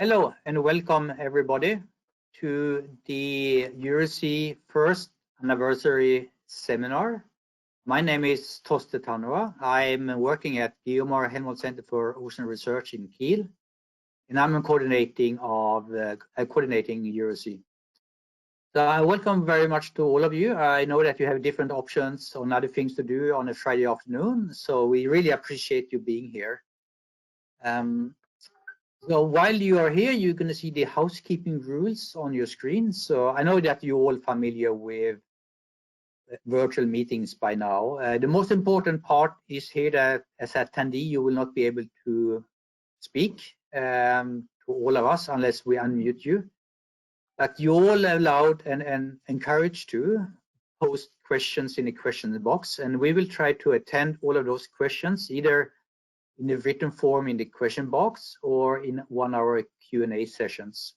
Hello and welcome everybody to the EuroSea first anniversary seminar. My name is Toste Tanhua. I'm working at GEOMAR Helmholtz Center for Ocean Research in Kiel, and I'm coordinating EuroSea. So I welcome very much to all of you. I know that you have different options on other things to do on a Friday afternoon, so we really appreciate you being here. So while you are here, you're going to see the housekeeping rules on your screen. So I know that you're all familiar with virtual meetings by now. The most important part is here that as attendee, you will not be able to speak to all of us unless we unmute you. But you're all allowed and encouraged to post questions in the question box, and we will try to attend all of those questions either in the written form in the question box or in 1 hour Q&A sessions.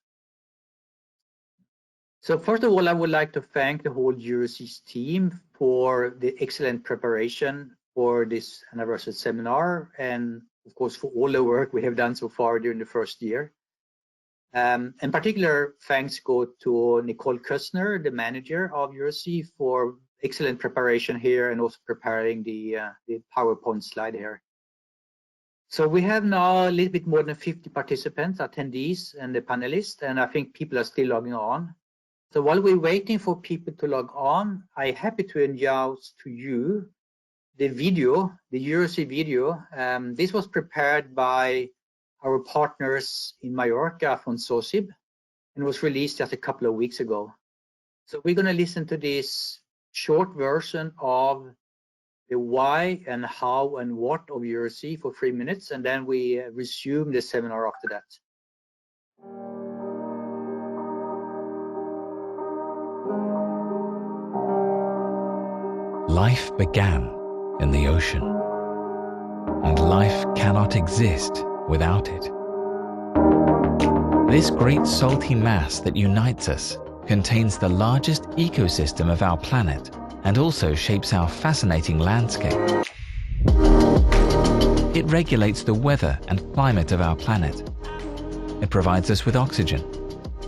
So first of all, I would like to thank the whole EuroSea team for the excellent preparation for this anniversary seminar, and of course for all the work we have done so far during the first year. In particular, thanks go to Nicole Kustner, the manager of EuroSea, for excellent preparation here and also preparing the PowerPoint slide here. So we have now a little bit more than 50 participants, attendees, and the panelists, and I think people are still logging on. So while we're waiting for people to log on, I'm happy to announce to you the video, the EuroSea video. This was prepared by our partners in Mallorca from SOCIB and was released just a couple of weeks ago. So we're going to listen to this short version of the why and how and what of EuroSea for 3 minutes, and then we resume the seminar after that. Life began in the ocean, and life cannot exist without it. This great salty mass that unites us contains the largest ecosystem of our planet and also shapes our fascinating landscape. It regulates the weather and climate of our planet. It provides us with oxygen,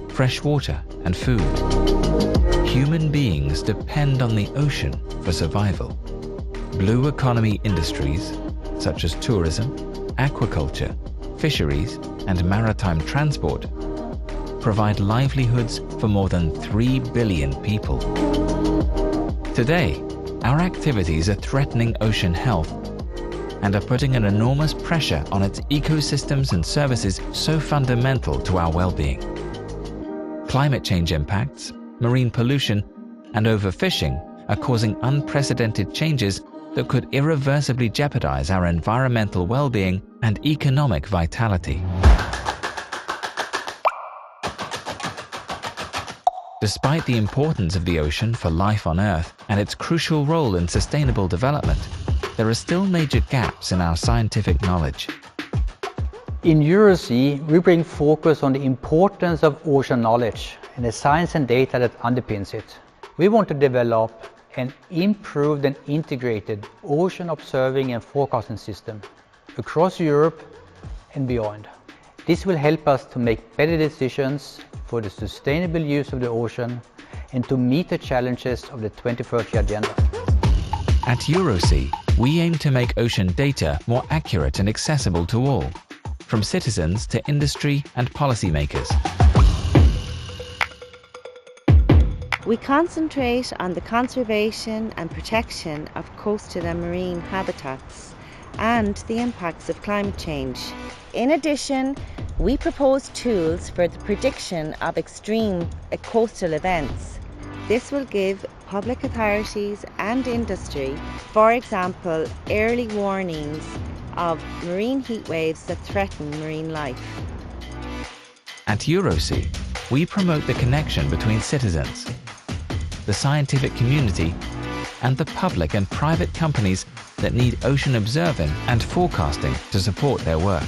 fresh water, and food. Human beings depend on the ocean for survival. Blue economy industries, such as tourism, aquaculture, fisheries, and maritime transport, provide livelihoods for more than 3 billion people. Today, our activities are threatening ocean health and are putting an enormous pressure on its ecosystems and services so fundamental to our well-being. Climate change impacts, marine pollution, and overfishing are causing unprecedented changes that could irreversibly jeopardize our environmental well-being and economic vitality. Despite the importance of the ocean for life on Earth and its crucial role in sustainable development, there are still major gaps in our scientific knowledge. In EuroSea, we bring focus on the importance of ocean knowledge and the science and data that underpins it. We want to develop an improved and integrated ocean observing and forecasting system across Europe and beyond. This will help us to make better decisions for the sustainable use of the ocean and to meet the challenges of the 2030 Agenda. At EuroSea, we aim to make ocean data more accurate and accessible to all, from citizens to industry and policymakers. We concentrate on the conservation and protection of coastal and marine habitats and the impacts of climate change. In addition, we propose tools for the prediction of extreme coastal events. This will give public authorities and industry, for example, early warnings of marine heat waves that threaten marine life. At EuroSea, we promote the connection between citizens, the scientific community, and the public and private companies that need ocean observing and forecasting to support their work.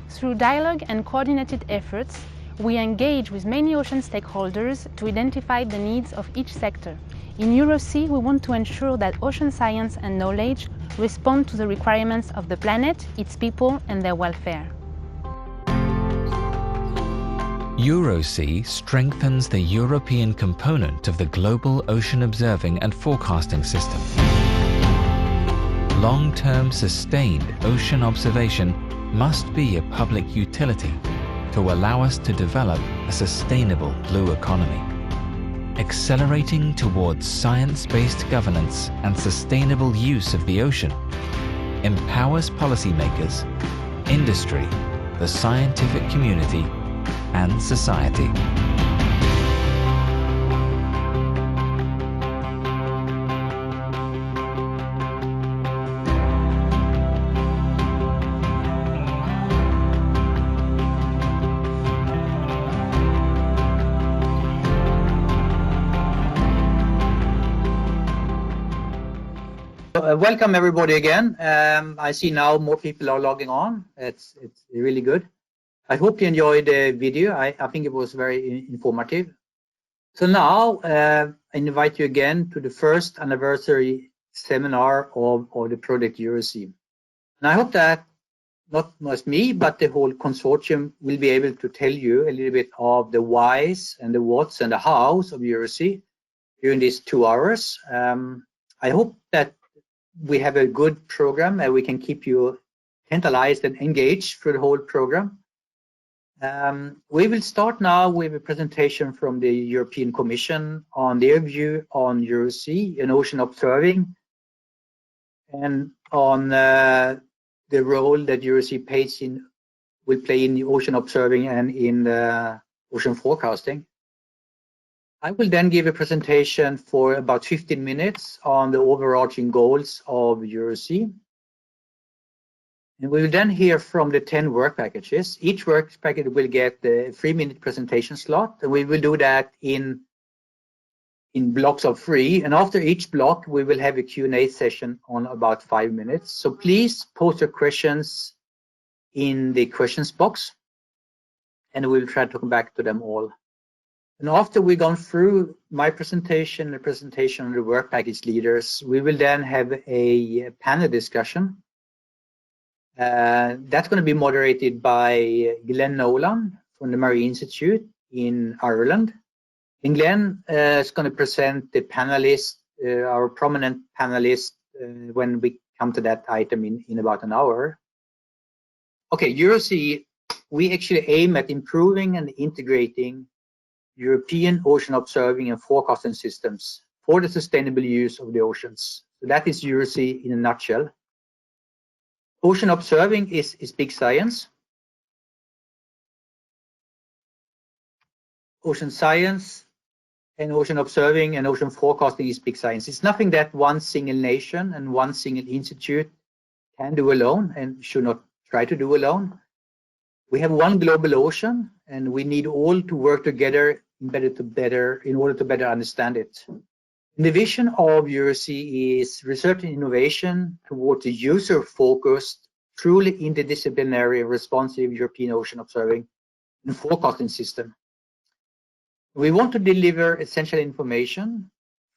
Through dialogue and coordinated efforts, we engage with many ocean stakeholders to identify the needs of each sector. In EuroSea, we want to ensure that ocean science and knowledge respond to the requirements of the planet, its people, and their welfare. EuroSea strengthens the European component of the global ocean observing and forecasting system. Long-term sustained ocean observation must be a public utility to allow us to develop a sustainable blue economy. Accelerating towards science-based governance and sustainable use of the ocean empowers policymakers, industry, the scientific community, and society. Welcome everybody again. I see now more people are logging on. It's really good. I hope you enjoyed the video. I think it was very informative. So now I invite you again to the first anniversary seminar of the project EuroSea. And I hope that not just me, but the whole consortium will be able to tell you a little bit of the whys and the whats and the hows of EuroSea during these 2 hours. I hope that we have a good program and we can keep you tantalized and engaged through the whole program. We will start now with a presentation from the European Commission on their view on EuroSea and ocean observing, and on the role that EuroSea will play in the ocean observing and in the ocean forecasting. I will then give a presentation for about 15 minutes on the overarching goals of EuroSea. And we will then hear from the 10 work packages. Each work package will get a 3-minute presentation slot, and we will do that in blocks of 3. And after each block, we will have a Q&A session on about 5 minutes. So please post your questions in the questions box, and we will try to come back to them all. And after we've gone through my presentation, the presentation of the work package leaders, we will then have a panel discussion. That's going to be moderated by Glenn Nolan from the Marine Institute in Ireland. And Glenn is going to present the panelists, our prominent panelists, when we come to that item in about an hour. Okay, EuroSea, we actually aim at improving and integrating European ocean observing and forecasting systems for the sustainable use of the oceans. So that is EuroSea in a nutshell. Ocean observing is big science. Ocean science and ocean observing and ocean forecasting is big science. It's nothing that one single nation and one single institute can do alone and should not try to do alone. We have one global ocean, and we need all to work together in order to better understand it. And the vision of EuroSea is research and innovation towards a user-focused, truly interdisciplinary, responsive European ocean observing and forecasting system. We want to deliver essential information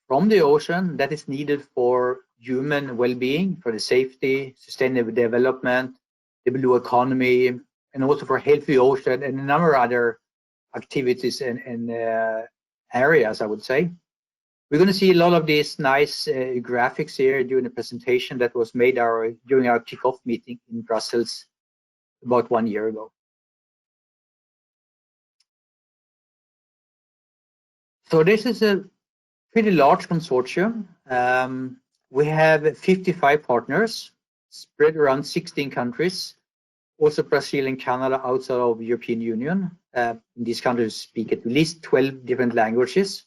from the ocean that is needed for human well-being, for the safety, sustainable development, the blue economy, and also for healthy ocean and a number of other activities and areas, I would say. We're going to see a lot of these nice graphics here during the presentation that was made during our kickoff meeting in Brussels about 1 year ago. So this is a pretty large consortium. We have 55 partners spread around 16 countries. Also Brazil and Canada outside of the European Union. These countries speak at least 12 different languages.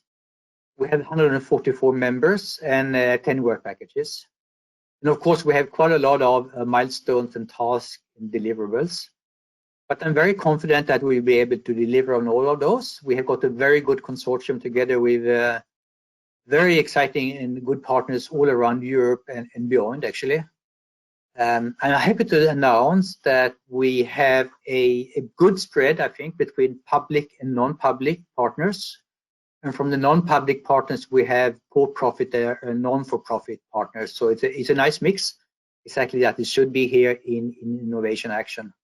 We have 144 members and 10 work packages. And of course, we have quite a lot of milestones and tasks and deliverables. But I'm very confident that we'll be able to deliver on all of those. We have got a very good consortium together with very exciting and good partners all around Europe and beyond, actually. I'm happy to announce that we have a good spread, I think, between public and non-public partners. And from the non-public partners, we have for-profit and non-for-profit partners. So it's a nice mix, exactly that it should be here in Innovation Action.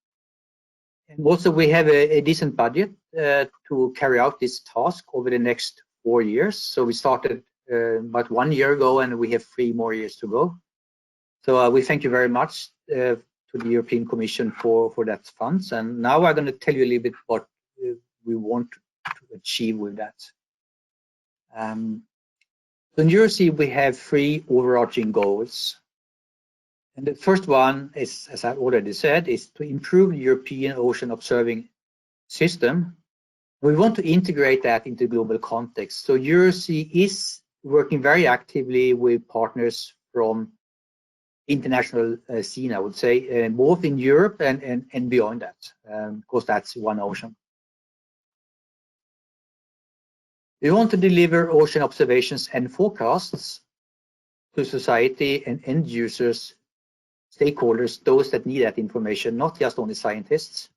And also we have a decent budget to carry out this task over the next 4 years. So we started about 1 year ago, and we have 3 more years to go. So we thank you very much to the European Commission for that funds. And now I'm going to tell you a little bit what we want to achieve with that. So in EuroSea, we have 3 overarching goals. And the first one is, as I already said, is to improve the European ocean observing system. We want to integrate that into global context. So EuroSea is working very actively with partners from international scene, I would say, both in Europe and beyond that, because that's one ocean. We want to deliver ocean observations and forecasts to society and end users, stakeholders, those that need that information, not just only scientists.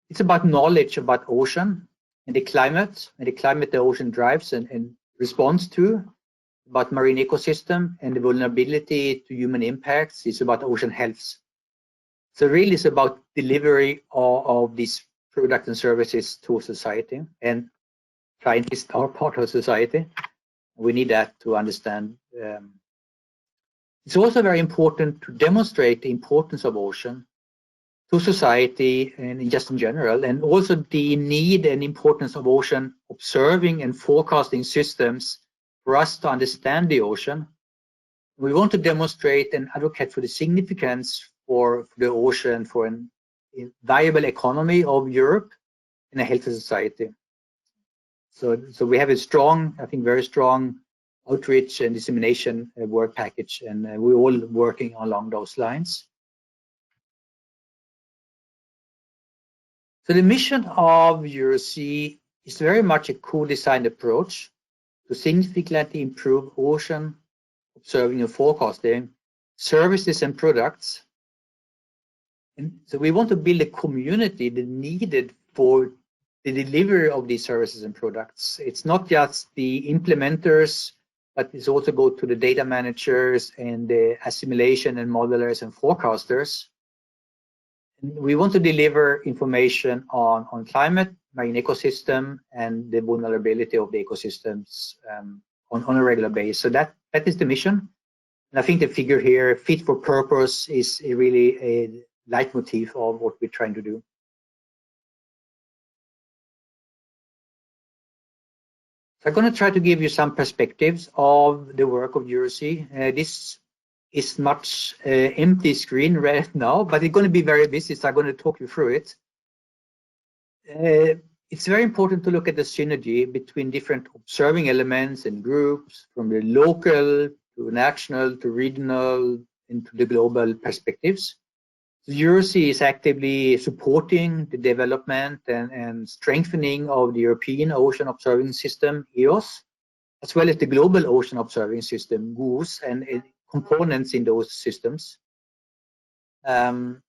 It's about knowledge about ocean and the climate the ocean drives and responds to, about marine ecosystem and the vulnerability to human impacts. It's about ocean health. So really it's about delivery of these products and services to society, and scientists are part of society. We need that to understand. It's also very important to demonstrate the importance of ocean to society and just in general, and also the need and importance of ocean observing and forecasting systems for us to understand the ocean. We want to demonstrate and advocate for the significance for the ocean, for a viable economy of Europe and a healthy society. So we have a strong, I think very strong outreach and dissemination work package, and we're all working along those lines. So the mission of EuroSea is very much a co-designed approach to significantly improve ocean observing and forecasting services and products. And so we want to build a community that needed for the delivery of these services and products. It's not just the implementers, but it's also go to the data managers and the assimilation and modelers and forecasters. And we want to deliver information on climate, marine ecosystem, and the vulnerability of the ecosystems on a regular basis. So that is the mission. And I think the figure here, fit for purpose, is really a leitmotif of what we're trying to do. So I'm going to try to give you some perspectives of the work of EuroSea. This is much empty screen right now, but it's going to be very busy, so I'm going to talk you through it. It's very important to look at the synergy between different observing elements and groups, from the local to national to regional into the global perspectives. So EuroSea is actively supporting the development and strengthening of the European Ocean Observing System, EOS, as well as the Global Ocean Observing System, GOOS, and components in those systems. So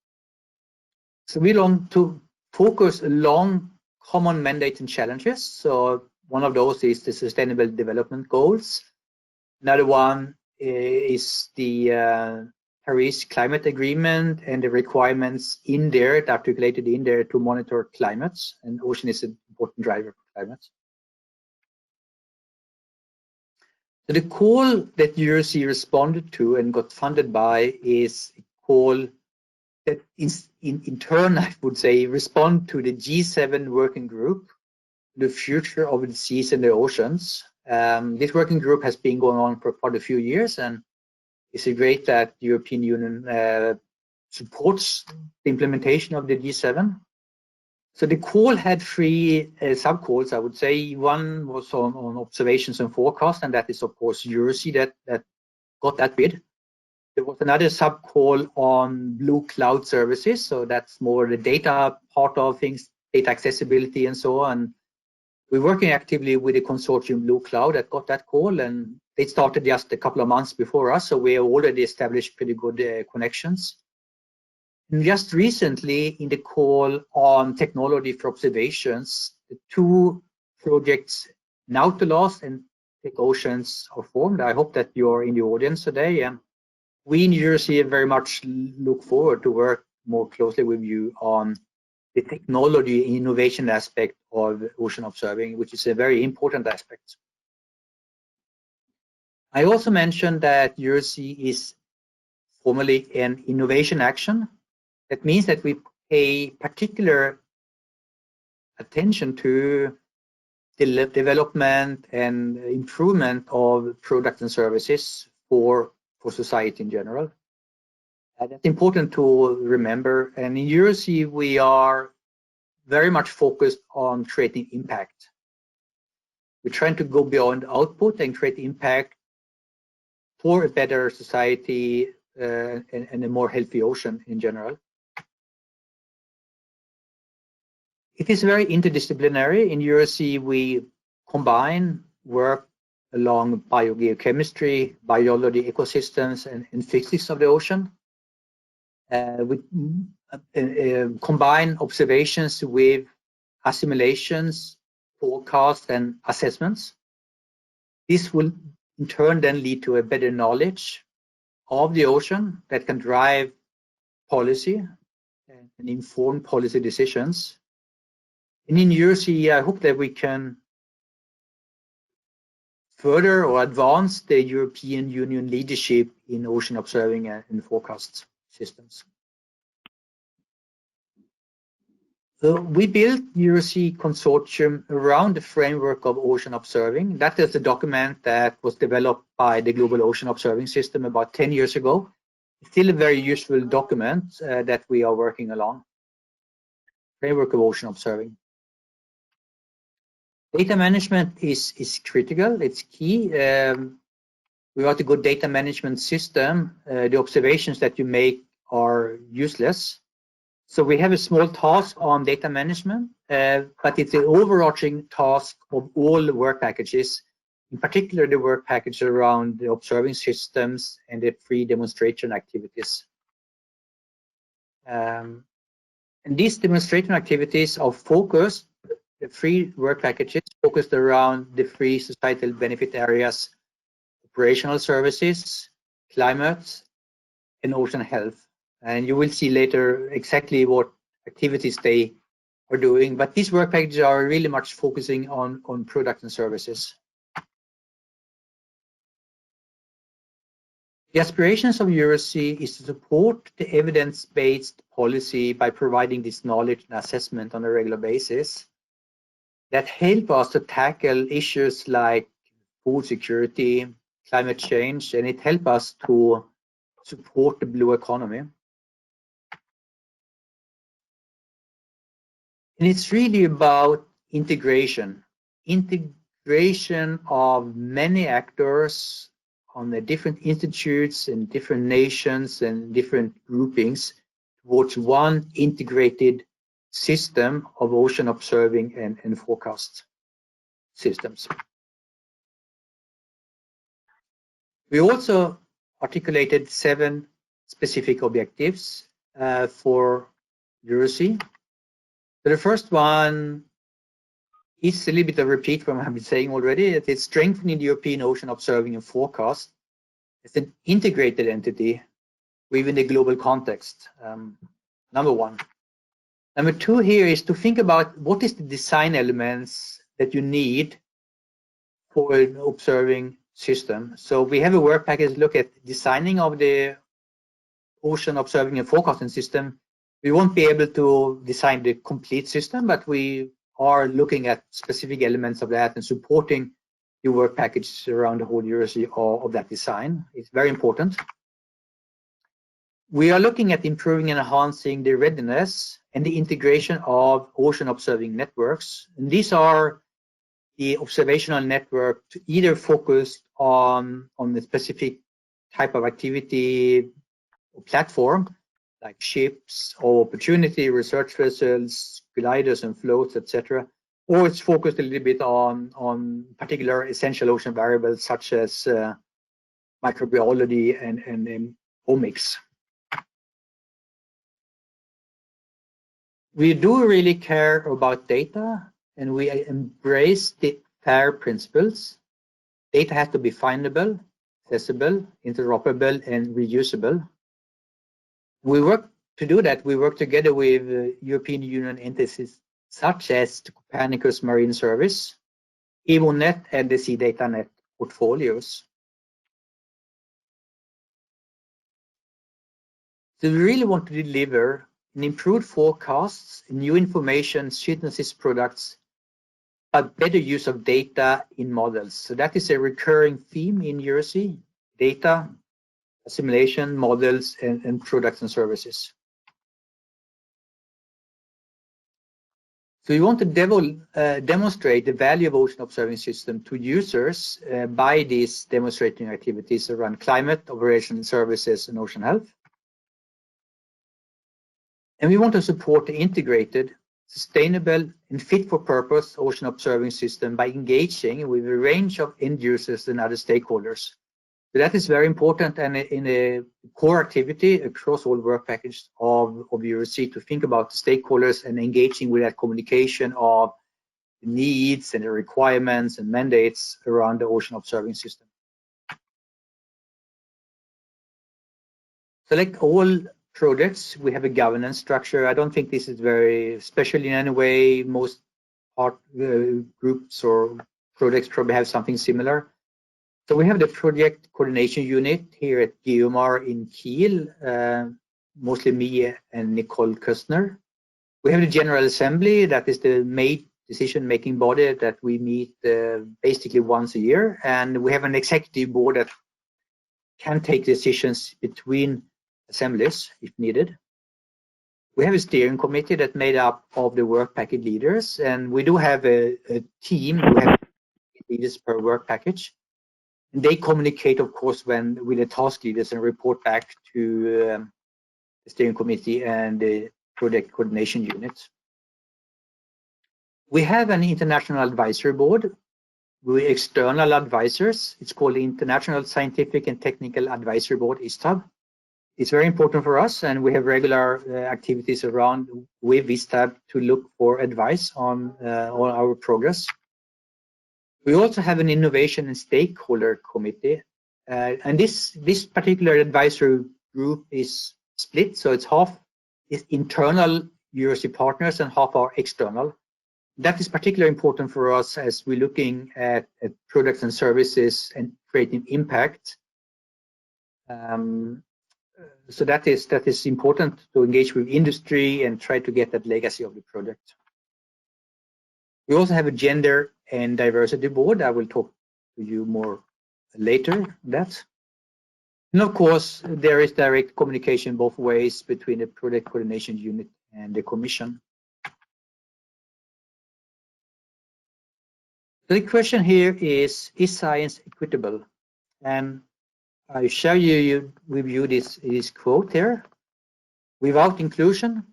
we want to focus along common mandate and challenges. So one of those is the Sustainable Development Goals. Another one is the Paris Climate Agreement and the requirements in there, that articulated in there, to monitor climates, and ocean is an important driver for climate. So the call that EuroSea responded to and got funded by is a call that is, in turn, I would say, respond to the G7 working group, the future of the seas and the oceans. This working group has been going on for quite a few years, and it's great that the European Union supports the implementation of the G7. So the call had 3 sub-calls, I would say. One was on observations and forecast, and that is, of course, EuroSea that got that bid. There was another sub-call on blue cloud services, so that's more the data part of things, data accessibility and so on. We're working actively with the consortium Blue Cloud that got that call, and they started just a couple of months before us, so we have already established pretty good connections. And just recently, in the call on technology for observations, the 2 projects, Nautilus and Tech Oceans, are formed. I hope that you're in the audience today, and we in EuroSea very much look forward to work more closely with you on the technology innovation aspect of ocean observing, which is a very important aspect. I also mentioned that EuroSea is formally an innovation action. That means that we pay particular attention to the development and improvement of products and services for society in general. That's important to remember. And in EuroSea, we are very much focused on creating impact. We're trying to go beyond output and create impact for a better society and a more healthy ocean in general. It is very interdisciplinary. In EuroSea, we combine work along biogeochemistry, biology, ecosystems, and physics of the ocean. We combine observations with assimilations, forecasts, and assessments. This will in turn then lead to a better knowledge of the ocean that can drive policy and inform policy decisions. And in EuroSea, I hope that we can further or advance the European Union leadership in ocean observing and forecast systems. So we built EuroSea Consortium around the framework of ocean observing. That is a document that was developed by the Global Ocean Observing System about 10 years ago. It's still a very useful document that we are working along. Framework of ocean observing. Data management is critical, it's key. Without a good data management system, the observations that you make are useless. So we have a small task on data management, but it's an overarching task of all the work packages, in particular the work package around the observing systems and the free demonstration activities. And these demonstration activities are focused, the free work packages focused around the free societal benefit areas, operational services, climate, and ocean health. And you will see later exactly what activities they are doing, but these work packages are really much focusing on products and services. The aspirations of EuroSea is to support the evidence-based policy by providing this knowledge and assessment on a regular basis that help us to tackle issues like food security, climate change, and it helps us to support the blue economy. And it's really about integration of many actors on the different institutes and different nations and different groupings towards one integrated system of ocean observing and forecast systems. We also articulated 7 specific objectives for EuroSea. So the first one is a little bit of a repeat from what I've been saying already. It's strengthening the European ocean observing and forecast. It's an integrated entity within the global context, number 1. Number 2 here is to think about what is the design elements that you need for an observing system. So we have a work package look at designing of the ocean observing and forecasting system. We won't be able to design the complete system, but we are looking at specific elements of that and supporting the work package around the whole EuroSea of that design. It's very important. We are looking at improving and enhancing the readiness and the integration of ocean observing networks. And these are the observational network to either focus on the specific type of activity or platform, like ships or opportunity research vessels, gliders and floats, etc. Or it's focused a little bit on particular essential ocean variables such as microbiology and omics. We do really care about data, and we embrace the FAIR principles. Data has to be findable, accessible, interoperable, and reusable. We work to do that, we work together with European Union entities such as the Copernicus Marine Service, EvoNet, and the Sea Data Net portfolios. So we really want to deliver an improved forecasts, new information, synthesis products, but better use of data in models. So that is a recurring theme in EuroSea: data, assimilation, models, and products and services. So we want to demonstrate the value of ocean observing system to users by these demonstrating activities around climate, operation services, and ocean health. And we want to support the integrated, sustainable, and fit-for-purpose ocean observing system by engaging with a range of end users and other stakeholders. So that is very important, and in a core activity across all work packages of EuroSea, to think about the stakeholders and engaging with that communication of the needs and the requirements and mandates around the ocean observing system. So like all projects, we have a governance structure. I don't think this is very special in any way. Most groups or projects probably have something similar. So we have the project coordination unit here at GEOMAR in Kiel, mostly me and Nicole Kustner. We have the General Assembly, that is the main decision-making body that we meet basically once a year. And we have an executive board that can take decisions between assemblies if needed. We have a steering committee that's made up of the work package leaders, and we do have a team. We have leaders per work package. And they communicate, of course, with the task leaders and report back to the steering committee and the project coordination unit. We have an international advisory board with external advisors. It's called the International Scientific and Technical Advisory Board, ISTAB. It's very important for us, and we have regular activities around with ISTAB to look for advice on our progress. We also have an innovation and stakeholder committee, and this particular advisory group is split, so it's half is internal EuroSea partners and half are external. That is particularly important for us as we're looking at products and services and creating impact. So that is important to engage with industry and try to get that legacy of the project. We also have a gender and diversity board. I will talk to you more later on that. And of course, there is direct communication both ways between the project coordination unit and the commission. The question here is science equitable? And I share with you this quote here: without inclusion,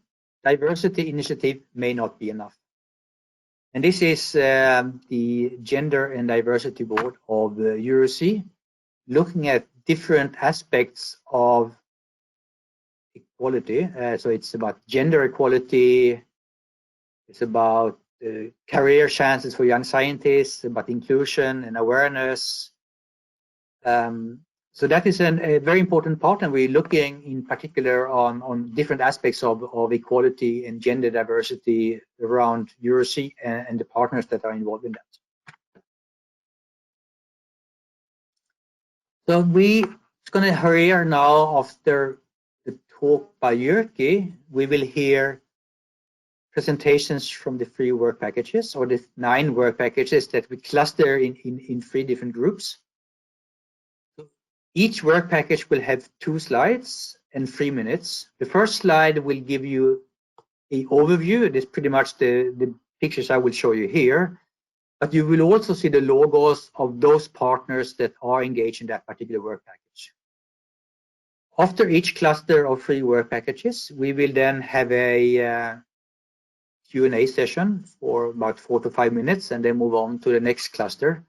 diversity initiative may not be enough. And this is the Gender and Diversity Board of EuroSea, looking at different aspects of equality. So it's about gender equality, it's about career chances for young scientists, about inclusion and awareness. So that is a very important part, and we're looking in particular on different aspects of equality and gender diversity around EuroSea and the partners that are involved in that. So we're going to hear now, after the talk by Jyrki, we will hear presentations from the 3 work packages, or the 9 work packages that we cluster in 3 different groups. Each work package will have 2 slides and 3 minutes. The first slide will give you an overview. It is pretty much the pictures I will show you here. But you will also see the logos of those partners that are engaged in that particular work package. After each cluster of 3 work packages, we will then have a Q&A session for about 4 to 5 minutes, and then move on to the next cluster.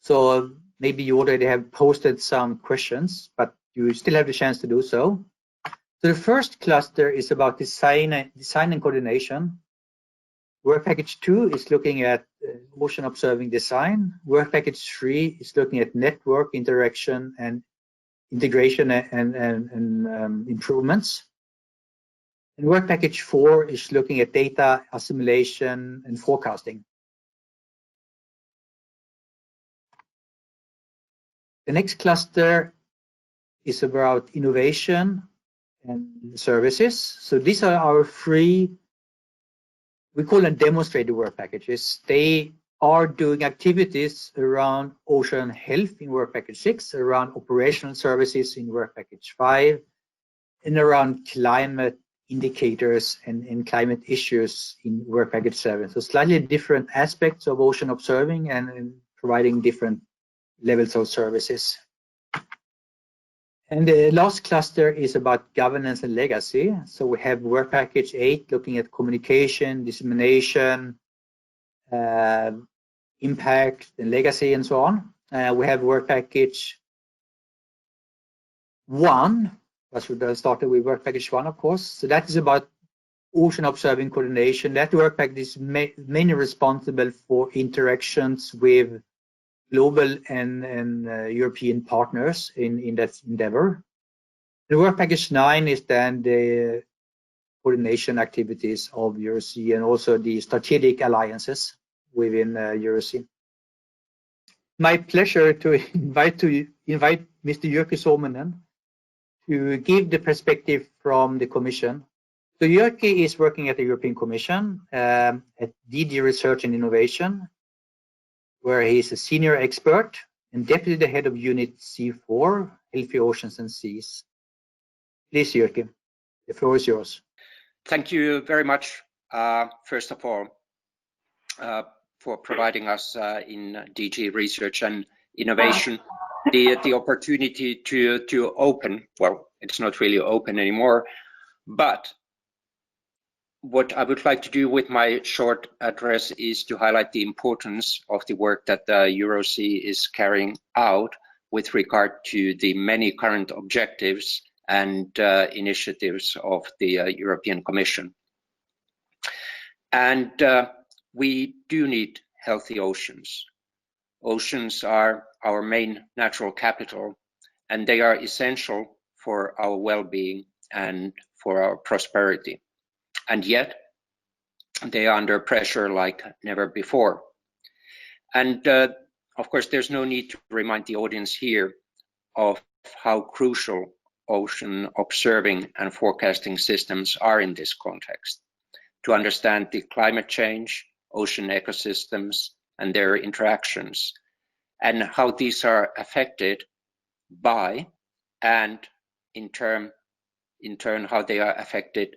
So maybe you already have posted some questions, but you still have the chance to do so. So the first cluster is about design and coordination. Work package 2 is looking at ocean observing design. Work package 3 is looking at network interaction and integration and improvements. And work package 4 is looking at data assimilation and forecasting. The next cluster is about innovation and services. So these are our 3, we call them demonstrated work packages. They are doing activities around ocean health in work package 6, around operational services in work package 5, and around climate indicators and climate issues in work package 7. So slightly different aspects of ocean observing and providing different levels of services. And the last cluster is about governance and legacy. So we have work package 8 looking at communication, dissemination, impact and legacy and so on. We have work package 1, that should have started with work package 1, of course. So that is about ocean observing coordination. That work package is mainly responsible for interactions with global and European partners in that endeavor. The work package 9 is then the coordination activities of EuroSea and also the strategic alliances within EuroSea. My pleasure to invite Mr. Jyrki Suominen to give the perspective from the Commission. So Jyrki is working at the European Commission at DG Research and Innovation, where he is a senior expert and deputy the head of Unit C4, Healthy Oceans and Seas. Please, Jyrki, the floor is yours. Thank you very much, first of all, for providing us in DG Research and Innovation the opportunity to open, well, it's not really open anymore, but what I would like to do with my short address is to highlight the importance of the work that the EuroSea is carrying out with regard to the many current objectives and initiatives of the European Commission. And we do need healthy oceans. Oceans are our main natural capital, and they are essential for our well-being and for our prosperity. And yet, they are under pressure like never before. And of course, there's no need to remind the audience here of how crucial ocean observing and forecasting systems are in this context, to understand the climate change, ocean ecosystems, and their interactions, and how these are affected by, and in turn how they are affected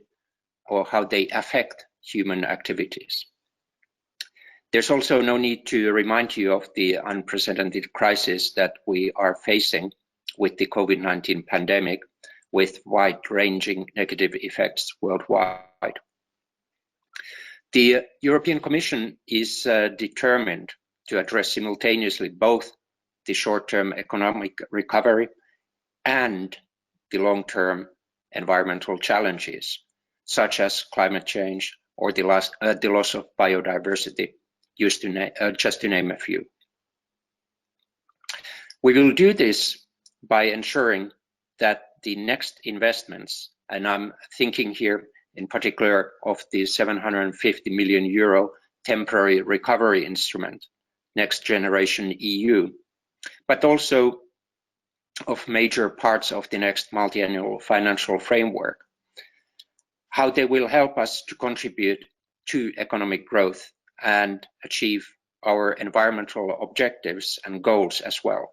or how they affect human activities. There's also no need to remind you of the unprecedented crisis that we are facing with the COVID-19 pandemic, with wide-ranging negative effects worldwide. The European Commission is determined to address simultaneously both the short-term economic recovery and the long-term environmental challenges, such as climate change or the loss of biodiversity, just to name a few. We will do this by ensuring that the next investments, and I'm thinking here in particular of the 750 million euro temporary recovery instrument, Next Generation EU, but also of major parts of the next multi-annual financial framework, how they will help us to contribute to economic growth and achieve our environmental objectives and goals as well.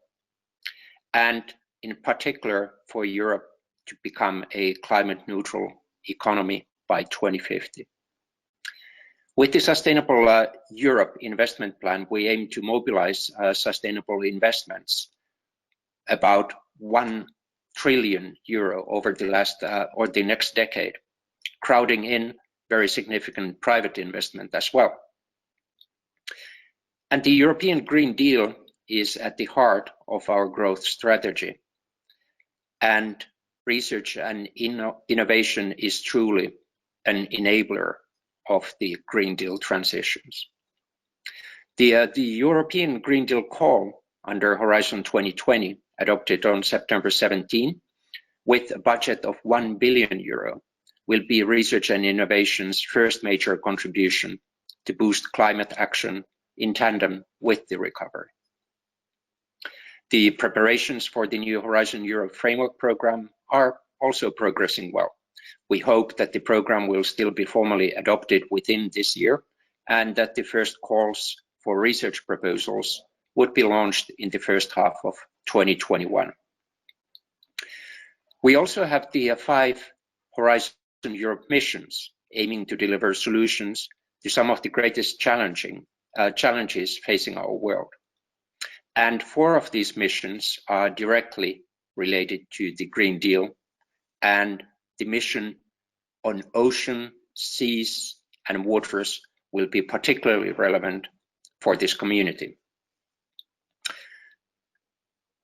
And in particular for Europe to become a climate neutral economy by 2050. With the Sustainable Europe investment plan, we aim to mobilize sustainable investments, about 1 trillion euro over the next decade, crowding in very significant private investment as well. And the European Green Deal is at the heart of our growth strategy. And research and innovation is truly an enabler of the Green Deal transitions. The European Green Deal call under Horizon 2020, adopted on September 17, with a budget of 1 billion euro, will be research and innovation's first major contribution to boost climate action in tandem with the recovery. The preparations for the new Horizon Europe Framework Programme are also progressing well. We hope that the programme will still be formally adopted within this year and that the first calls for research proposals would be launched in the first half of 2021. We also have the 5 Horizon Europe missions aiming to deliver solutions to some of the greatest challenges facing our world. And 4 of these missions are directly related to the Green Deal, and the mission on ocean, seas, and waters will be particularly relevant for this community.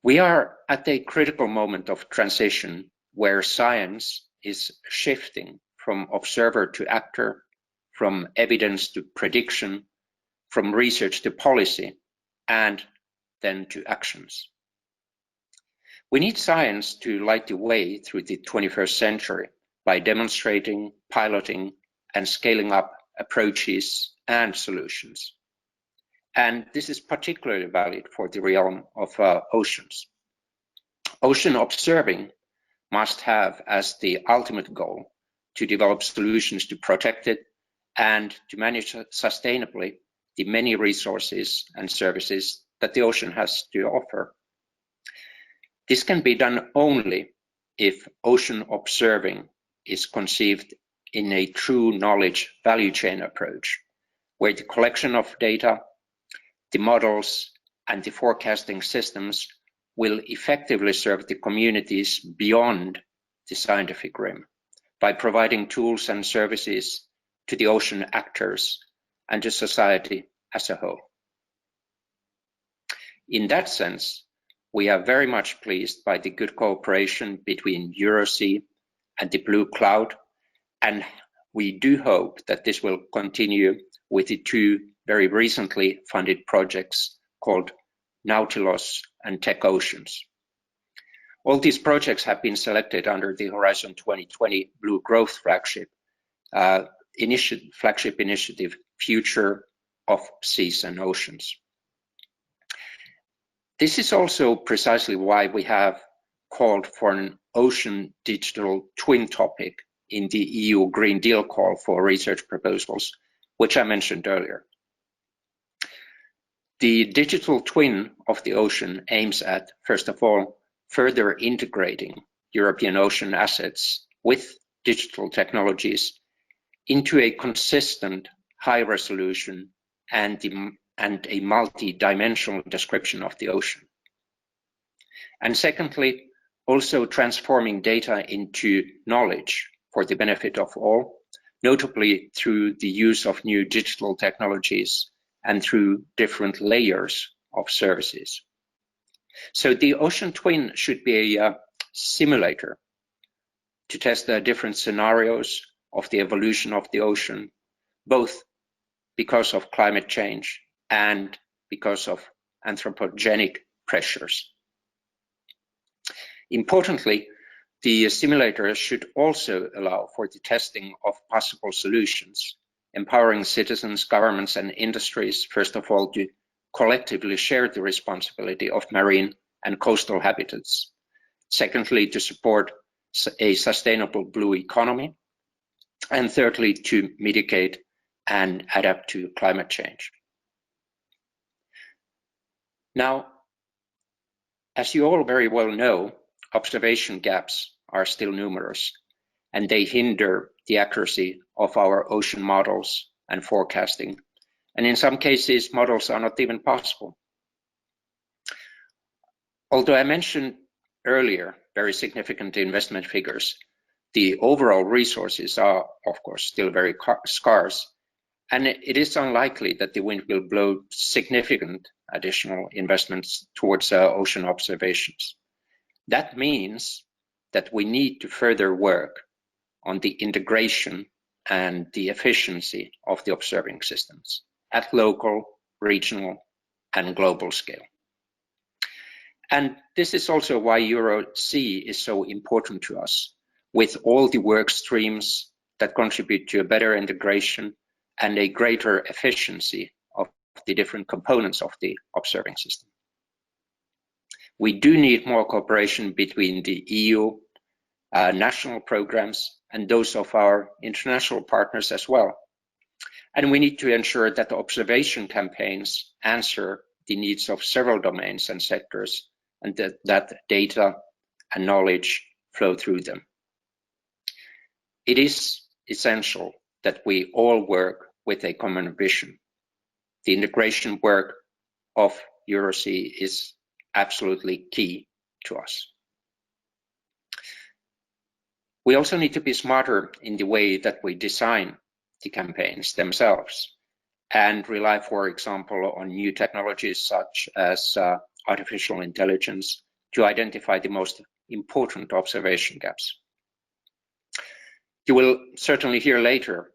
We are at a critical moment of transition where science is shifting from observer to actor, from evidence to prediction, from research to policy, and then to actions. We need science to light the way through the 21st century by demonstrating, piloting, and scaling up approaches and solutions. And this is particularly valid for the realm of oceans. Ocean observing must have as the ultimate goal to develop solutions to protect it and to manage sustainably the many resources and services that the ocean has to offer. This can be done only if ocean observing is conceived in a true knowledge value chain approach, where the collection of data, the models, and the forecasting systems will effectively serve the communities beyond the scientific rim by providing tools and services to the ocean actors and to society as a whole. In that sense, we are very much pleased by the good cooperation between EuroSea and the Blue Cloud, and we do hope that this will continue with the 2 very recently funded projects called Nautilus and Tech Oceans. All these projects have been selected under the Horizon 2020 Blue Growth Flagship initiative, Future of Seas and Oceans. This is also precisely why we have called for an ocean digital twin topic in the EU Green Deal call for research proposals, which I mentioned earlier. The digital twin of the ocean aims at, first of all, further integrating European ocean assets with digital technologies into a consistent, high-resolution and a multi-dimensional description of the ocean. And secondly, also transforming data into knowledge for the benefit of all, notably through the use of new digital technologies and through different layers of services. So the ocean twin should be a simulator to test the different scenarios of the evolution of the ocean, both because of climate change and because of anthropogenic pressures. Importantly, the simulator should also allow for the testing of possible solutions, empowering citizens, governments, and industries, first of all, to collectively share the responsibility of marine and coastal habitats. Secondly, to support a sustainable blue economy. And thirdly, to mitigate and adapt to climate change. Now, as you all very well know, observation gaps are still numerous, and they hinder the accuracy of our ocean models and forecasting. And in some cases, models are not even possible. Although I mentioned earlier very significant investment figures, the overall resources are, of course, still very scarce, and it is unlikely that the wind will blow significant additional investments towards ocean observations. That means that we need to further work on the integration and the efficiency of the observing systems at local, regional, and global scale. And this is also why EuroSea is so important to us. with all the work streams that contribute to a better integration and a greater efficiency of the different components of the observing system. We do need more cooperation between the EU national programs and those of our international partners as well. And we need to ensure that the observation campaigns answer the needs of several domains and sectors, and that data and knowledge flow through them. It is essential that we all work with a common vision. The integration work of EuroSea is absolutely key to us. We also need to be smarter in the way that we design the campaigns themselves and rely, for example, on new technologies such as artificial intelligence to identify the most important observation gaps. You will certainly hear later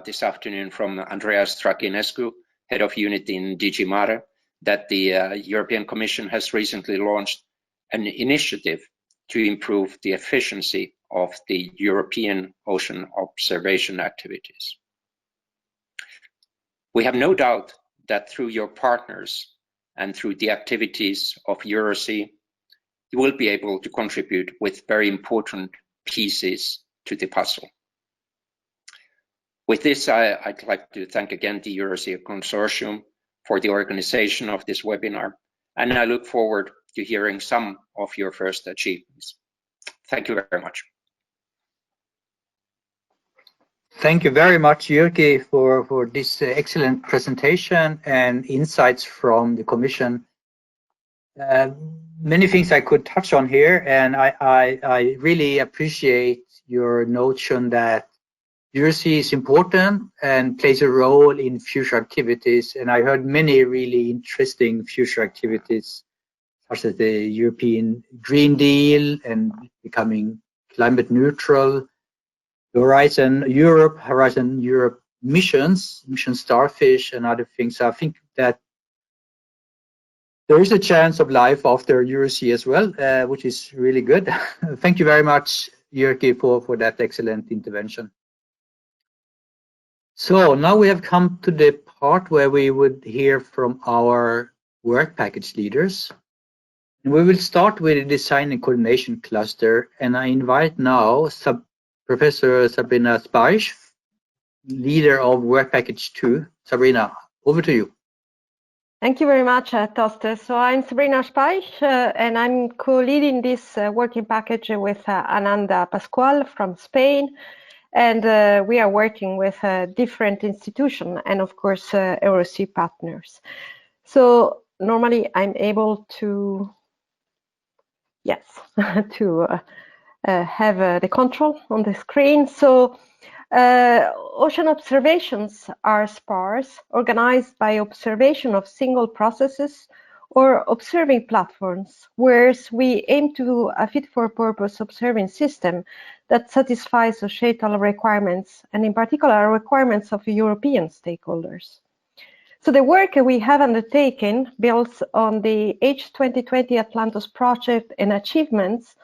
this afternoon from Andreas Strachinescu, Head of Unit in GEOMAR, that the European Commission has recently launched an initiative to improve the efficiency of the European ocean observation activities. We have no doubt that through your partners and through the activities of EuroSea, you will be able to contribute with very important pieces to the puzzle. With this, I'd like to thank again the EuroSea Consortium for the organization of this webinar, and I look forward to hearing some of your first achievements. Thank you very much. Thank you very much, Jyrki, for this excellent presentation and insights from the Commission. Many things I could touch on here, and I really appreciate your notion that EuroSea is important and plays a role in future activities. And I heard many really interesting future activities, such as the European Green Deal and becoming climate neutral, Horizon Europe missions, Mission Starfish, and other things. I think that there is a chance of life after EuroSea as well, which is really good. Thank you very much, Jyrki, for that excellent intervention. So now we have come to the part where we would hear from our work package leaders. And we will start with the design and coordination cluster, and I invite now Professor Sabrina Speisch, leader of Work Package 2. Sabrina, over to you. Thank you very much, Toste. So I'm Sabrina Speisch, and I'm co-leading this working package with Ananda Pascual from Spain. And we are working with different institutions and, of course, EuroSea partners. So normally I'm able to, yes, to have the control on the screen. So ocean observations are sparse, organized by observation of single processes or observing platforms, whereas we aim to a fit-for-purpose observing system that satisfies societal requirements, and in particular requirements of European stakeholders. So the work we have undertaken builds on the H2020 Atlantis project and achievements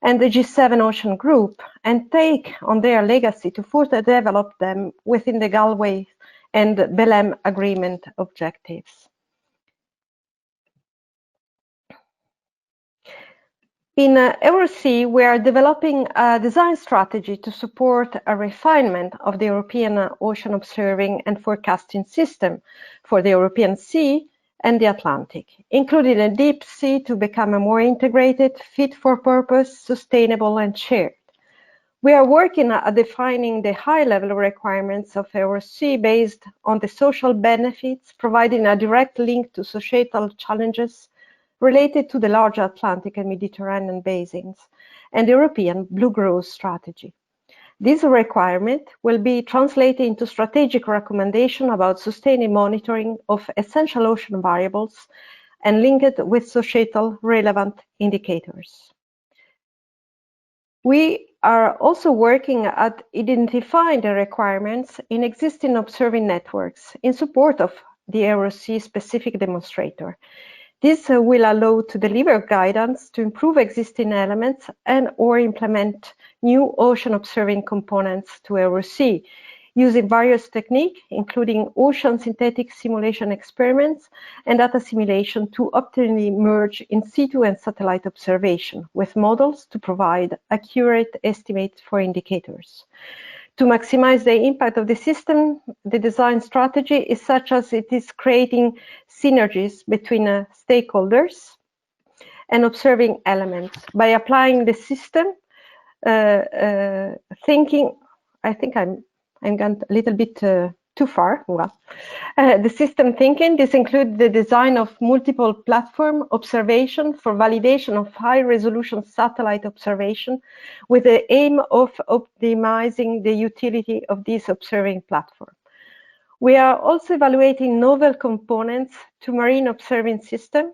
and the G7 Ocean Group, and take on their legacy to further develop them within the Galway and Belém Agreement objectives. In EuroSea, we are developing a design strategy to support a refinement of the European ocean observing and forecasting system for the European Sea and the Atlantic, including a deep sea to become a more integrated, fit-for-purpose, sustainable and shared. We are working at defining the high-level requirements of EuroSea based on the social benefits, providing a direct link to societal challenges related to the larger Atlantic and Mediterranean basins and the European Blue Growth Strategy. This requirement will be translated into strategic recommendation about sustained monitoring of essential ocean variables and linked with societal relevant indicators. We are also working at identifying the requirements in existing observing networks in support of the EuroSea specific demonstrator, This will allow to deliver guidance to improve existing elements and or implement new ocean observing components to EuroSea, using various techniques, including ocean synthetic simulation experiments and data simulation to optimally merge in situ and satellite observation with models to provide accurate estimates for indicators. To maximize the impact of the system, the design strategy is such as it is creating synergies between stakeholders and observing elements. By applying the system thinking, I think I'm gone a little bit too far. Well, the system thinking, this includes the design of multiple platform observation for validation of high-resolution satellite observation with the aim of optimizing the utility of this observing platform. We are also evaluating novel components to marine observing system.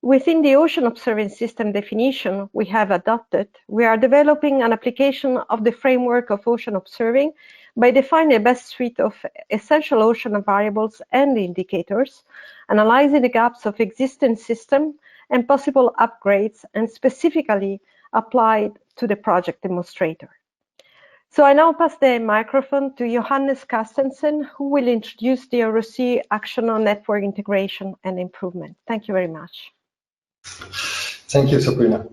Within the ocean observing system definition we have adopted, we are developing an application of the framework of ocean observing by defining a best suite of essential ocean variables and indicators, analyzing the gaps of existing system and possible upgrades, and specifically applied to the project demonstrator. So I now pass the microphone to Johannes Carstensen, who will introduce the EuroSea action on network integration and improvement. Thank you very much. Thank you, Sabrina.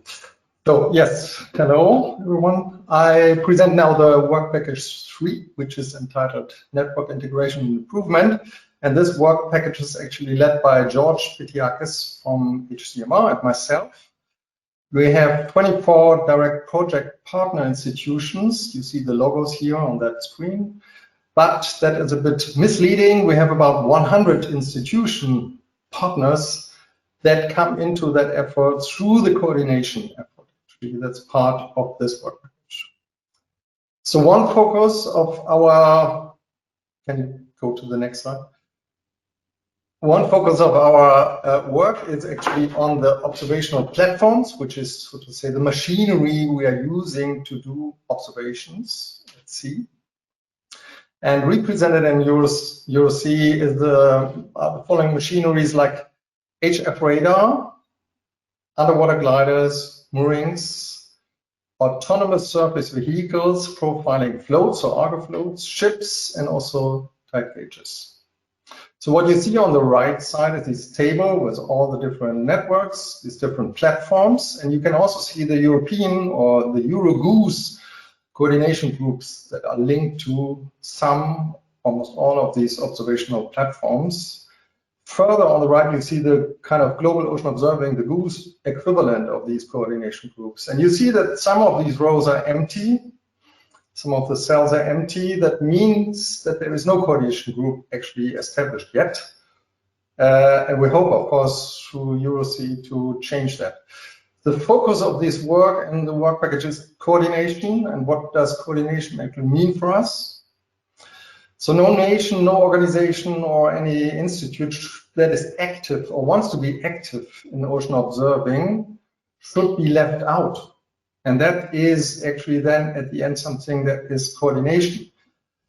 So yes, hello everyone. I present now the work package 3, which is entitled Network Integration and Improvement. And this work package is actually led by George Pitiakis from GEOMAR and myself. We have 24 direct project partner institutions. You see the logos here on that screen, but that is a bit misleading. We have about 100 institution partners that come into that effort through the coordination effort. That's part of this work package. So one focus of our, can you go to the next slide? One focus of our work is actually on the observational platforms, which is, so to say, the machinery we are using to do observations at sea. And represented in EuroSea is the following machineries like HF radar, underwater gliders, moorings, autonomous surface vehicles, profiling floats or Argo floats, ships, and also tide gauges. So what you see on the right side is this table with all the different networks, these different platforms, and you can also see the European or the EuroGOOS coordination groups that are linked to some, almost all of these observational platforms. Further on the right, you see the kind of global ocean observing, the GOOS equivalent of these coordination groups. And you see that some of these rows are empty, some of the cells are empty. That means that there is no coordination group actually established yet. And we hope, of course, through EuroSea to change that. The focus of this work and the work package is coordination. And what does coordination actually mean for us? So no nation, no organization, or any institute that is active or wants to be active in ocean observing should be left out. And that is actually then at the end something that is coordination.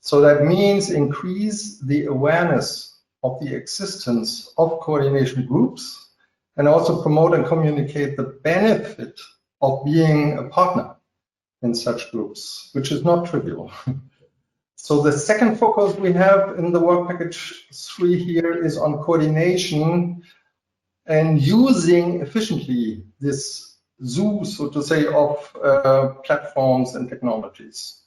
So that means increase the awareness of the existence of coordination groups and also promote and communicate the benefit of being a partner in such groups, which is not trivial. So the second focus we have in the work package 3 here is on coordination and using efficiently this zoo, so to say, of platforms and technologies.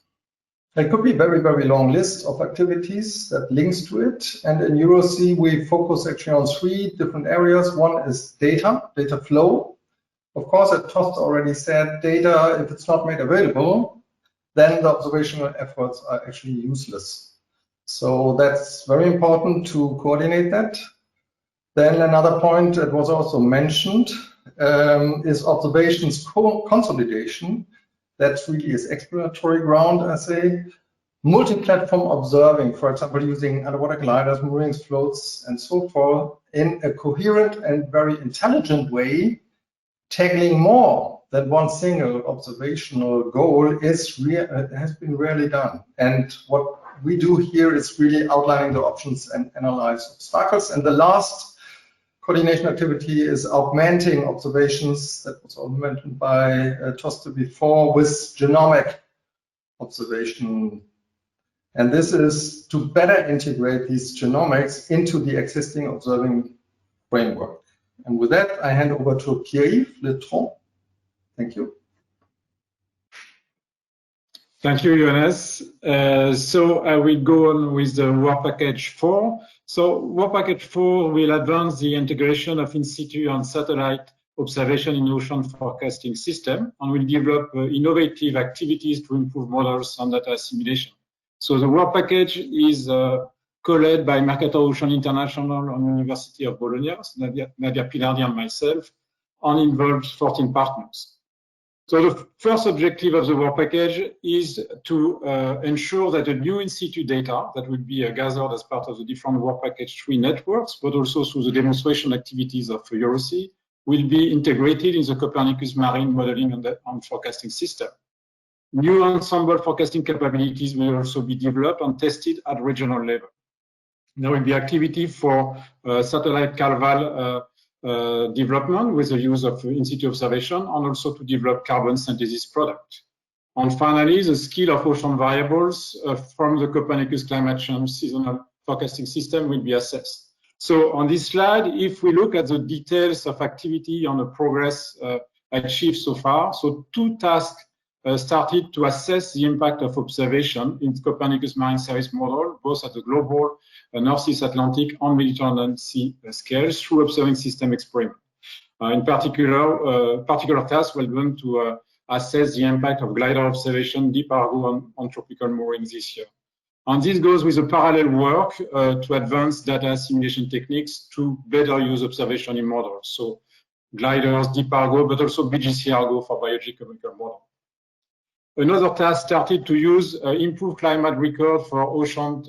There could be a very, very long list of activities that links to it. And in EuroSea, we focus actually on 3 different areas. One is data flow. Of course, as Toste already said, data, if it's not made available, then the observational efforts are actually useless. So that's very important to coordinate that. Then another point that was also mentioned is observations consolidation. That really is exploratory ground, I say. Multi-platform observing, for example, using underwater gliders, moorings, floats, and so forth, in a coherent and very intelligent way, tackling more than one single observational goal has been rarely done. And what we do here is really outlining the options and analyze obstacles. And the last coordination activity is augmenting observations that was also mentioned by Toste before with genomic observation. And this is to better integrate these genomics into the existing observing framework. And with that, I hand over to Pierre-Yves Letron. Thank you. Thank you, Johannes. So I will go on with the work package 4. So work package 4 will advance the integration of in situ and satellite observation in ocean forecasting system and will develop innovative activities to improve models and data assimilation. So the work package is co-led by Mercator Ocean International and University of Bologna, Nadia Pilardi and myself, and involves 14 partners. So the first objective of the work package is to ensure that the new in situ data that will be gathered as part of the different work package 3 networks, but also through the demonstration activities of EuroSea, will be integrated in the Copernicus marine modeling and forecasting system. New ensemble forecasting capabilities will also be developed and tested at regional level. There will be activity for satellite CalVal development with the use of in situ observation and also to develop carbon synthesis product. And finally, the skill of ocean variables from the Copernicus climate change seasonal forecasting system will be assessed. So on this slide, if we look at the details of activity on the progress achieved so far, so 2 tasks started to assess the impact of observation in Copernicus Marine Service model, both at the global Northeast Atlantic and Mediterranean Sea scales through observing system experiment. In particular tasks were done to assess the impact of glider observation, deep cargo on tropical moorings this year. And this goes with a parallel work to advance data assimilation techniques to better use observation in models. So gliders, deep cargo, but also BGC cargo for biogeochemical model. Another task started to use improved climate record for ocean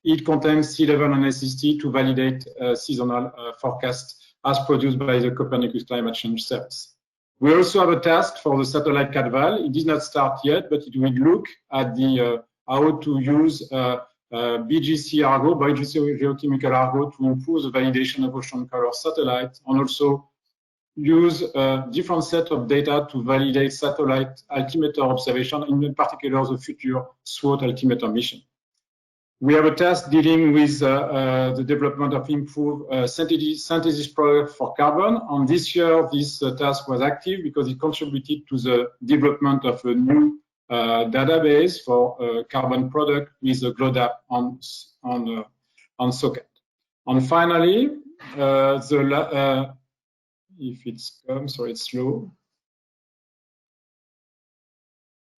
heat content, sea level, and SST to validate seasonal forecasts as produced by the Copernicus Climate Change Service. We also have a task for the satellite CalVal. It did not start yet, but it will look at the how to use BGC cargo, biogeochemical cargo, to improve the validation of ocean color satellites, and also use a different set of data to validate satellite altimeter observation, in particular the future SWOT altimeter mission. We have a task dealing with the development of improved synthesis product for carbon. And this year, this task was active because it contributed to the development of a new database for carbon product with a GLODAP on socket. And finally, if it's sorry, it's slow.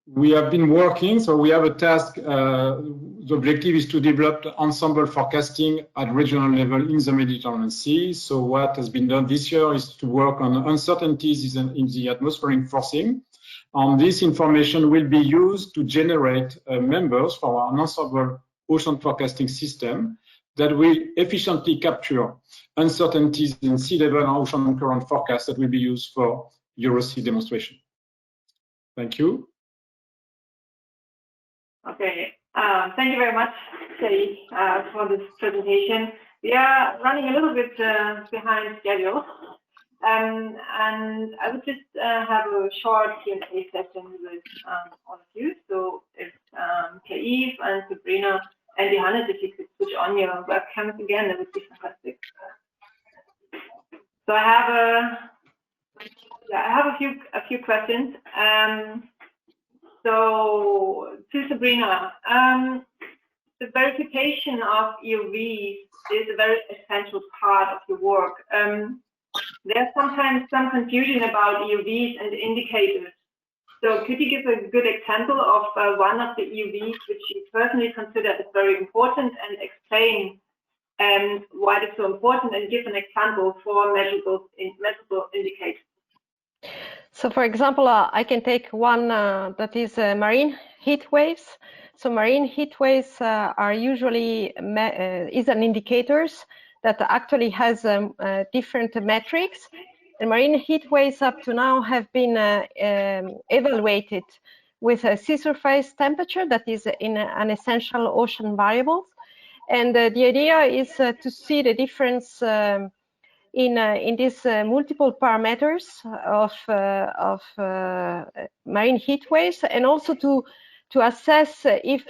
We have been working, so we have a task. The objective is to develop ensemble forecasting at regional level in the Mediterranean Sea. So what has been done this year is to work on uncertainties in the atmospheric forcing. And this information will be used to generate members for our ensemble ocean forecasting system that will efficiently capture uncertainties in sea level and ocean current forecasts that will be used for EuroSea demonstration. Thank you. Okay, thank you very much, Jyrki, for this presentation. We are running a little bit behind schedule, and I would just have a short Q&A session with all of you. So if Pierre-Yves and Sabrina and Johannes, if you could switch on your webcams again, that would be fantastic. So I have a few questions. So to Sabrina, the verification of EUVs is a very essential part of your work. There's sometimes some confusion about EUVs and indicators. So could you give a good example of one of the EUVs which you personally consider as very important, and explain why it's so important, and give an example for measurable indicators? So, for example, I can take one that is marine heat waves. So, marine heat waves are usually is an indicators that actually has different metrics. And marine heat waves up to now have been evaluated with a sea surface temperature that is in an essential ocean variable. And the idea is to see the difference in these multiple parameters of marine heat waves, and also to assess if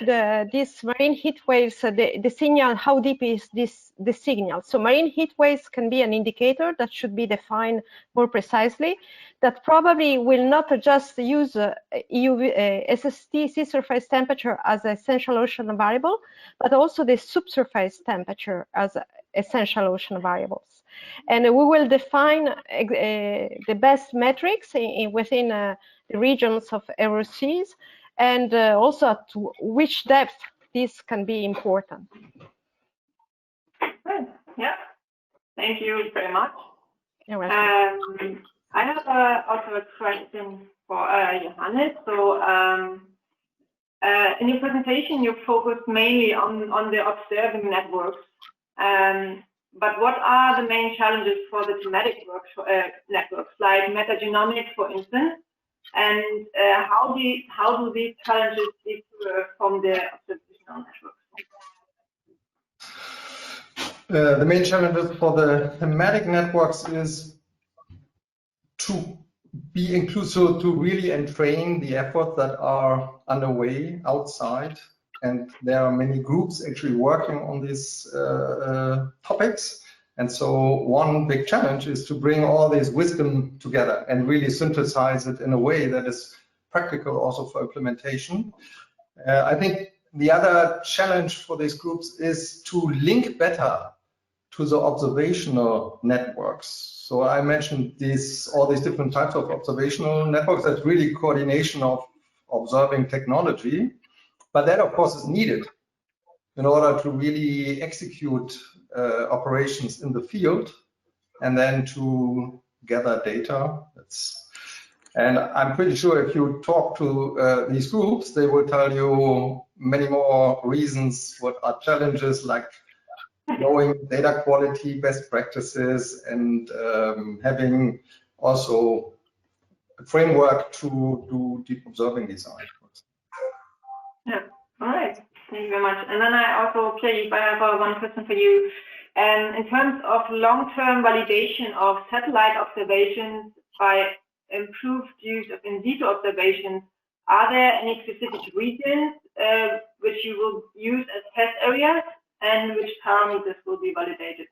these marine heat waves, the signal, how deep is the signal. So marine heat waves can be an indicator that should be defined more precisely, that probably will not just use SST, sea surface temperature, as essential ocean variable, but also the subsurface temperature as essential ocean variables. And we will define the best metrics within the regions of EuroSeas, and also at which depth this can be important. Good. Yeah. Thank you very much. You're welcome. I have also a question for Johannes. So in your presentation, you focused mainly on the observing networks. But what are the main challenges for the thematic networks, like metagenomics, for instance? And how do these challenges differ from the observational networks? The main challenges for the thematic networks is to be inclusive, to really entrain the efforts that are underway outside. And there are many groups actually working on these topics. And so one big challenge is to bring all this wisdom together and really synthesize it in a way that is practical also for implementation. I think the other challenge for these groups is to link better to the observational networks. So I mentioned all these different types of observational networks. That's really coordination of observing technology. But that, of course, is needed in order to really execute operations in the field and then to gather data. And I'm pretty sure if you talk to these groups, they will tell you many more reasons, what are challenges, like knowing data quality, best practices, and having also a framework to do deep observing design. Yeah, all right. Thank you very much. And then I also, Jyrki, I have one question for you. In terms of long-term validation of satellite observations by improved use of in situ observations, are there any specific regions which you will use as test areas, and which parameters will be validated?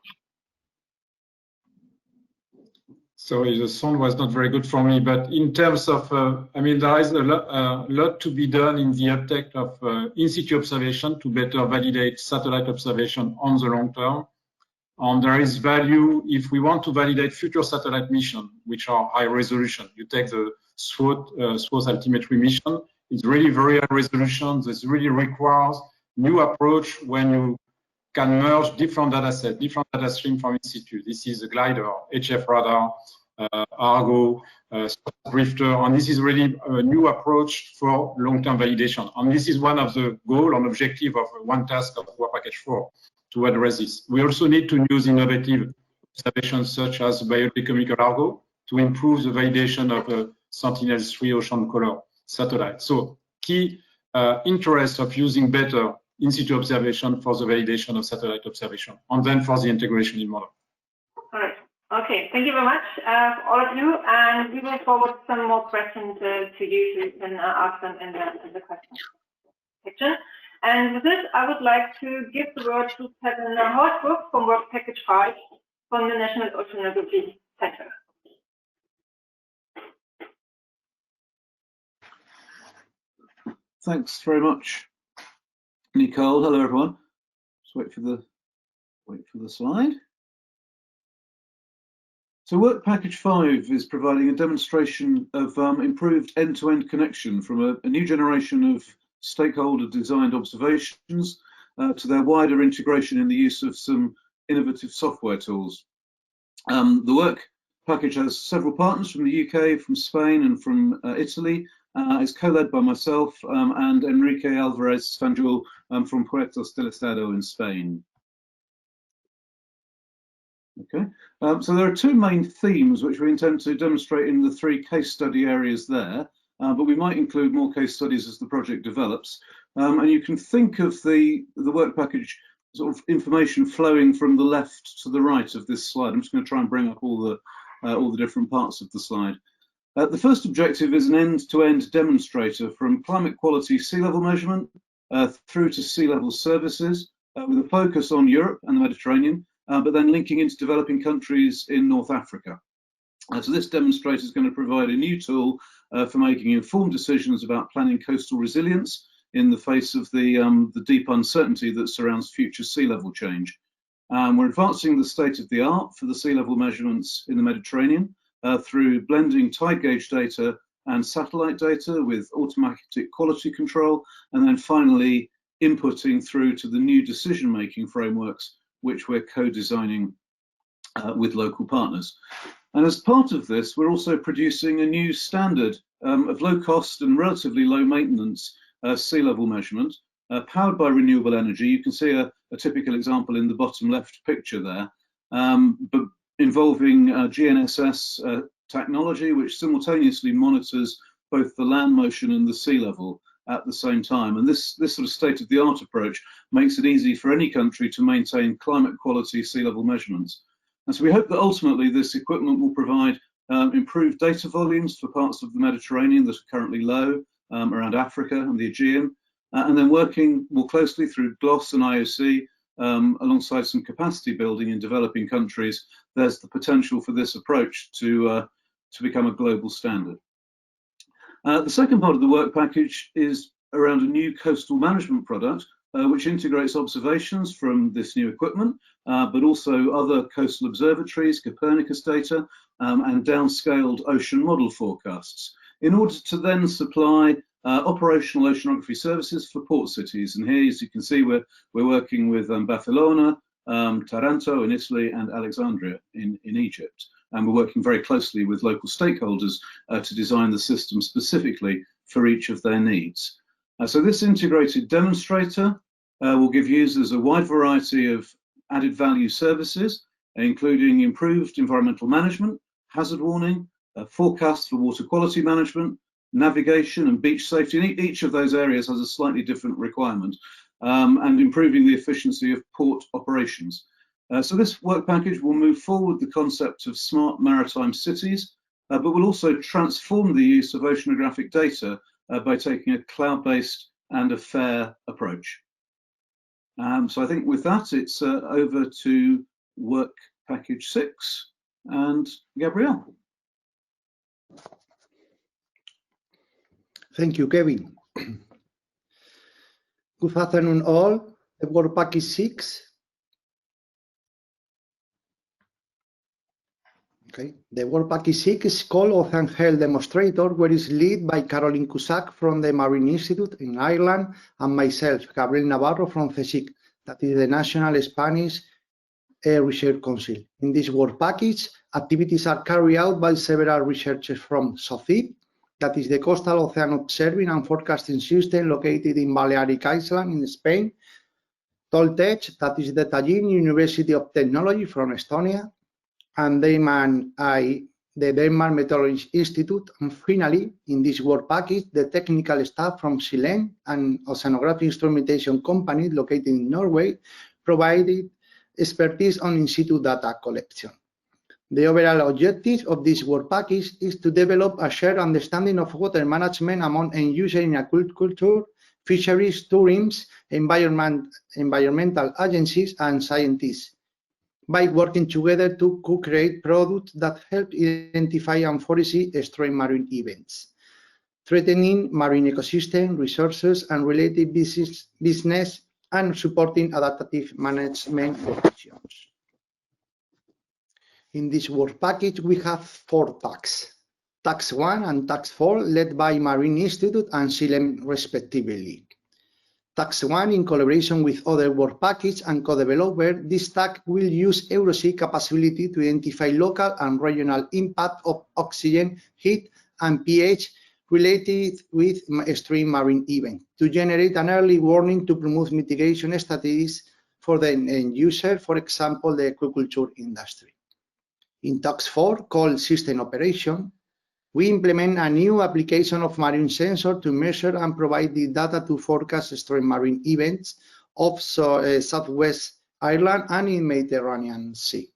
Sorry, the sound was not very good for me, but in terms of, I mean, there is a lot to be done in the uptake of in situ observation to better validate satellite observation on the long term. And there is value if we want to validate future satellite missions, which are high resolution. You take the SWOT altimetry mission, it's really very high resolution. This really requires new approach when you can merge different data sets, different data streams from in situ. This is a glider, HF radar, Argo, drifter, and this is really a new approach for long-term validation. And this is one of the goal and objective of one task of Work Package 4 to address this. We also need to use innovative observations such as biogeochemical Argo to improve the validation of a Sentinel-3 ocean color satellite. So key interest of using better in situ observation for the validation of satellite observation, and then for the integration in model. All right. Okay. Thank you very much, all of you. And we will forward some more questions to you, so you can ask them in the question section. And with this, I would like to give the word to Kevin Horstbrook from Work Package 5 from the National Oceanography Center. Thanks very much, Nicole. Hello, everyone. Just wait for the slide. So Work Package 5 is providing a demonstration of improved end-to-end connection from a new generation of stakeholder-designed observations to their wider integration in the use of some innovative software tools. The Work Package has several partners from the UK, from Spain, and from Italy. It's co-led by myself and Enrique Alvarez Fanjul from Puertos del Estado in Spain. Okay, so there are two main themes which we intend to demonstrate in the three case study areas there, but we might include more case studies as the project develops. And you can think of the Work Package sort of information flowing from the left to the right of this slide. I'm just going to try and bring up all the different parts of the slide. The first objective is an end-to-end demonstrator from climate quality sea level measurement through to sea level services, with a focus on Europe and the Mediterranean, but then linking into developing countries in North Africa. So this demonstrator is going to provide a new tool for making informed decisions about planning coastal resilience in the face of the deep uncertainty that surrounds future sea level change. We're advancing the state of the art for the sea level measurements in the Mediterranean through blending tide gauge data and satellite data with automatic quality control, and then finally inputting through to the new decision-making frameworks which we're co-designing with local partners. And as part of this, we're also producing a new standard of low cost and relatively low maintenance sea level measurement powered by renewable energy. You can see a typical example in the bottom left picture there, but involving GNSS technology, which simultaneously monitors both the land motion and the sea level at the same time. And this sort of state-of-the-art approach makes it easy for any country to maintain climate quality sea level measurements. And so we hope that ultimately this equipment will provide improved data volumes for parts of the Mediterranean that are currently low, around Africa and the Aegean, and then working more closely through GLOS and IOC, alongside some capacity building in developing countries. There's the potential for this approach to become a global standard. The second part of the work package is around a new coastal management product, which integrates observations from this new equipment, but also other coastal observatories, Copernicus data, and downscaled ocean model forecasts, in order to then supply operational oceanography services for port cities. And here, as you can see, we're working with Barcelona, Taranto in Italy, and Alexandria in Egypt. And we're working very closely with local stakeholders to design the system specifically for each of their needs. So this integrated demonstrator will give users a wide variety of added value services, including improved environmental management, hazard warning, forecasts for water quality management, navigation and beach safety. And each of those areas has a slightly different requirement, and improving the efficiency of port operations. So this work package will move forward the concept of smart maritime cities, but will also transform the use of oceanographic data by taking a cloud-based and a fair approach. So I think with that, it's over to work package 6 and Gabriel. Thank you, Kevin. Good afternoon, all. The work package 6. Okay. The work package 6 is called Ocean Health Demonstrator, where it's led by Caroline Cusack from the Marine Institute in Ireland and myself, Gabriel Navarro from CSIC, that is the National Spanish Research Council. In this work package, activities are carried out by several researchers from SOCIP, that is the Coastal Ocean Observing and Forecasting System located in Balearic Island in Spain, Toste, that is the Tallinn University of Technology from Estonia, and the Denmark Meteorology Institute, and finally, in this work package, the technical staff from Silen, an oceanographic instrumentation company located in Norway, provided expertise on in-situ data collection. The overall objective of this work package is to develop a shared understanding of water management among end users in aquaculture, fisheries, tourism, environmental agencies, and scientists, by working together to co-create products that help identify and foresee extreme marine events, threatening marine ecosystem, resources, and related business, and supporting adaptive management options. In this work package, we have 4 tags. Tags 1 and Tags 4, led by Marine Institute and SILEM respectively. Tags 1, in collaboration with other work packages and co-developer, this tag will use EuroSea capability to identify local and regional impact of oxygen, heat, and pH related with extreme marine events, to generate an early warning to promote mitigation strategies for the end user, for example, the aquaculture industry. In Tags 4, called System Operation, we implement a new application of marine sensor to measure and provide the data to forecast extreme marine events offshore Southwest Ireland and in Mediterranean Sea.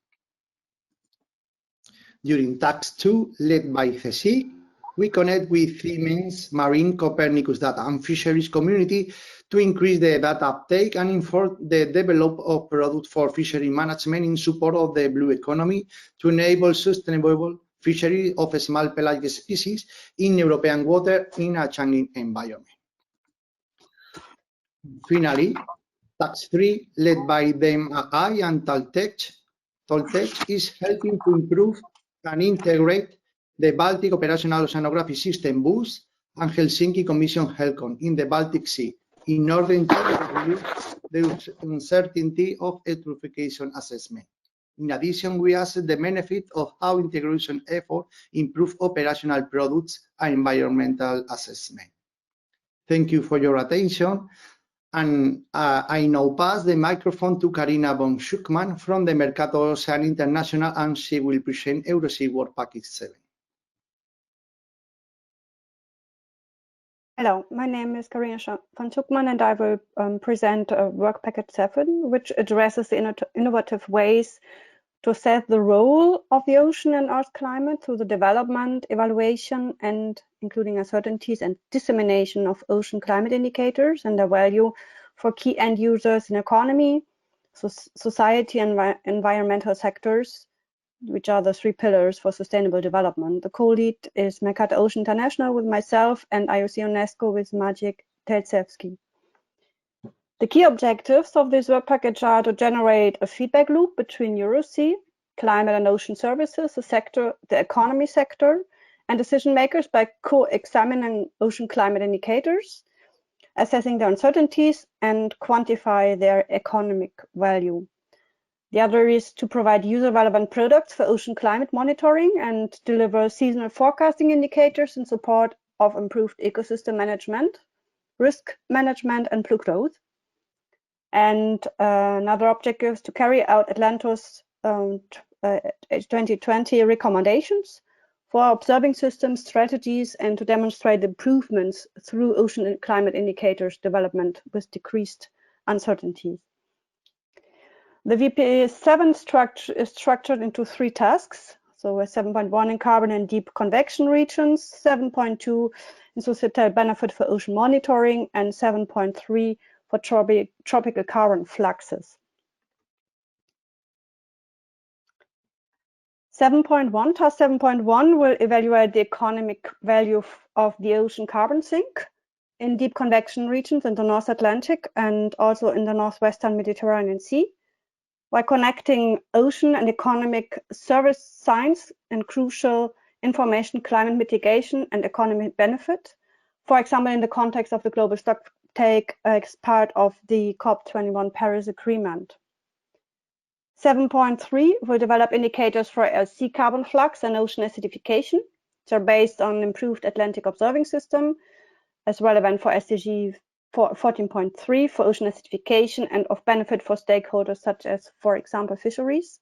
During Task 2, led by CSIC, we connect with Siemens, Marine, Copernicus Data and Fisheries community to increase the data uptake and inform the development of products for fishery management in support of the blue economy to enable sustainable fishery of small pelagic species in European water in a challenging environment. Finally, Task 3, led by DMI and Toste, is helping to improve and integrate the Baltic Operational Oceanography System BOOS and Helsinki Commission HELCON in the Baltic Sea in order to reduce the uncertainty of eutrophication assessment. In addition, we assess the benefit of how integration efforts improve operational products and environmental assessment. Thank you for your attention. And I now pass the microphone to Karina von Schuckmann from the Mercator Ocean International, and she will present EuroSea Work Package 7. Hello, my name is Karina von Schuckmann, and I will present Work Package 7, which addresses the innovative ways to assess the role of the ocean in Earth's climate through the development, evaluation, and including uncertainties and dissemination of ocean climate indicators and their value for key end users in economy, society, and environmental sectors, which are the three pillars for sustainable development. The co-lead is Mercator Ocean International with myself and IOC UNESCO with Maciej Telcewski. The key objectives of this work package are to generate a feedback loop between EuroSea, climate and ocean services, the economy sector, and decision makers by co-examining ocean climate indicators, assessing their uncertainties, and quantify their economic value. The other is to provide user-relevant products for ocean climate monitoring and deliver seasonal forecasting indicators in support of improved ecosystem management, risk management, and blue growth. And another objective is to carry out Atlantis 2020 recommendations for observing system strategies and to demonstrate improvements through ocean and climate indicators development with decreased uncertainty. The VPA7 is structured into 3 tasks. So 7.1 in carbon and deep convection regions, 7.2 in societal benefit for ocean monitoring, and 7.3 for tropical carbon fluxes. 7.1, task 7.1 will evaluate the economic value of the ocean carbon sink in deep convection regions in the North Atlantic and also in the Northwestern Mediterranean Sea, by connecting ocean and economic service science and crucial information, climate mitigation and economic benefit, for example, in the context of the global stocktake as part of the COP21 Paris Agreement. 7.3 will develop indicators for sea carbon flux and ocean acidification, which are based on improved Atlantic observing system, as relevant for SDG 14.3 for ocean acidification and of benefit for stakeholders such as, for example, fisheries.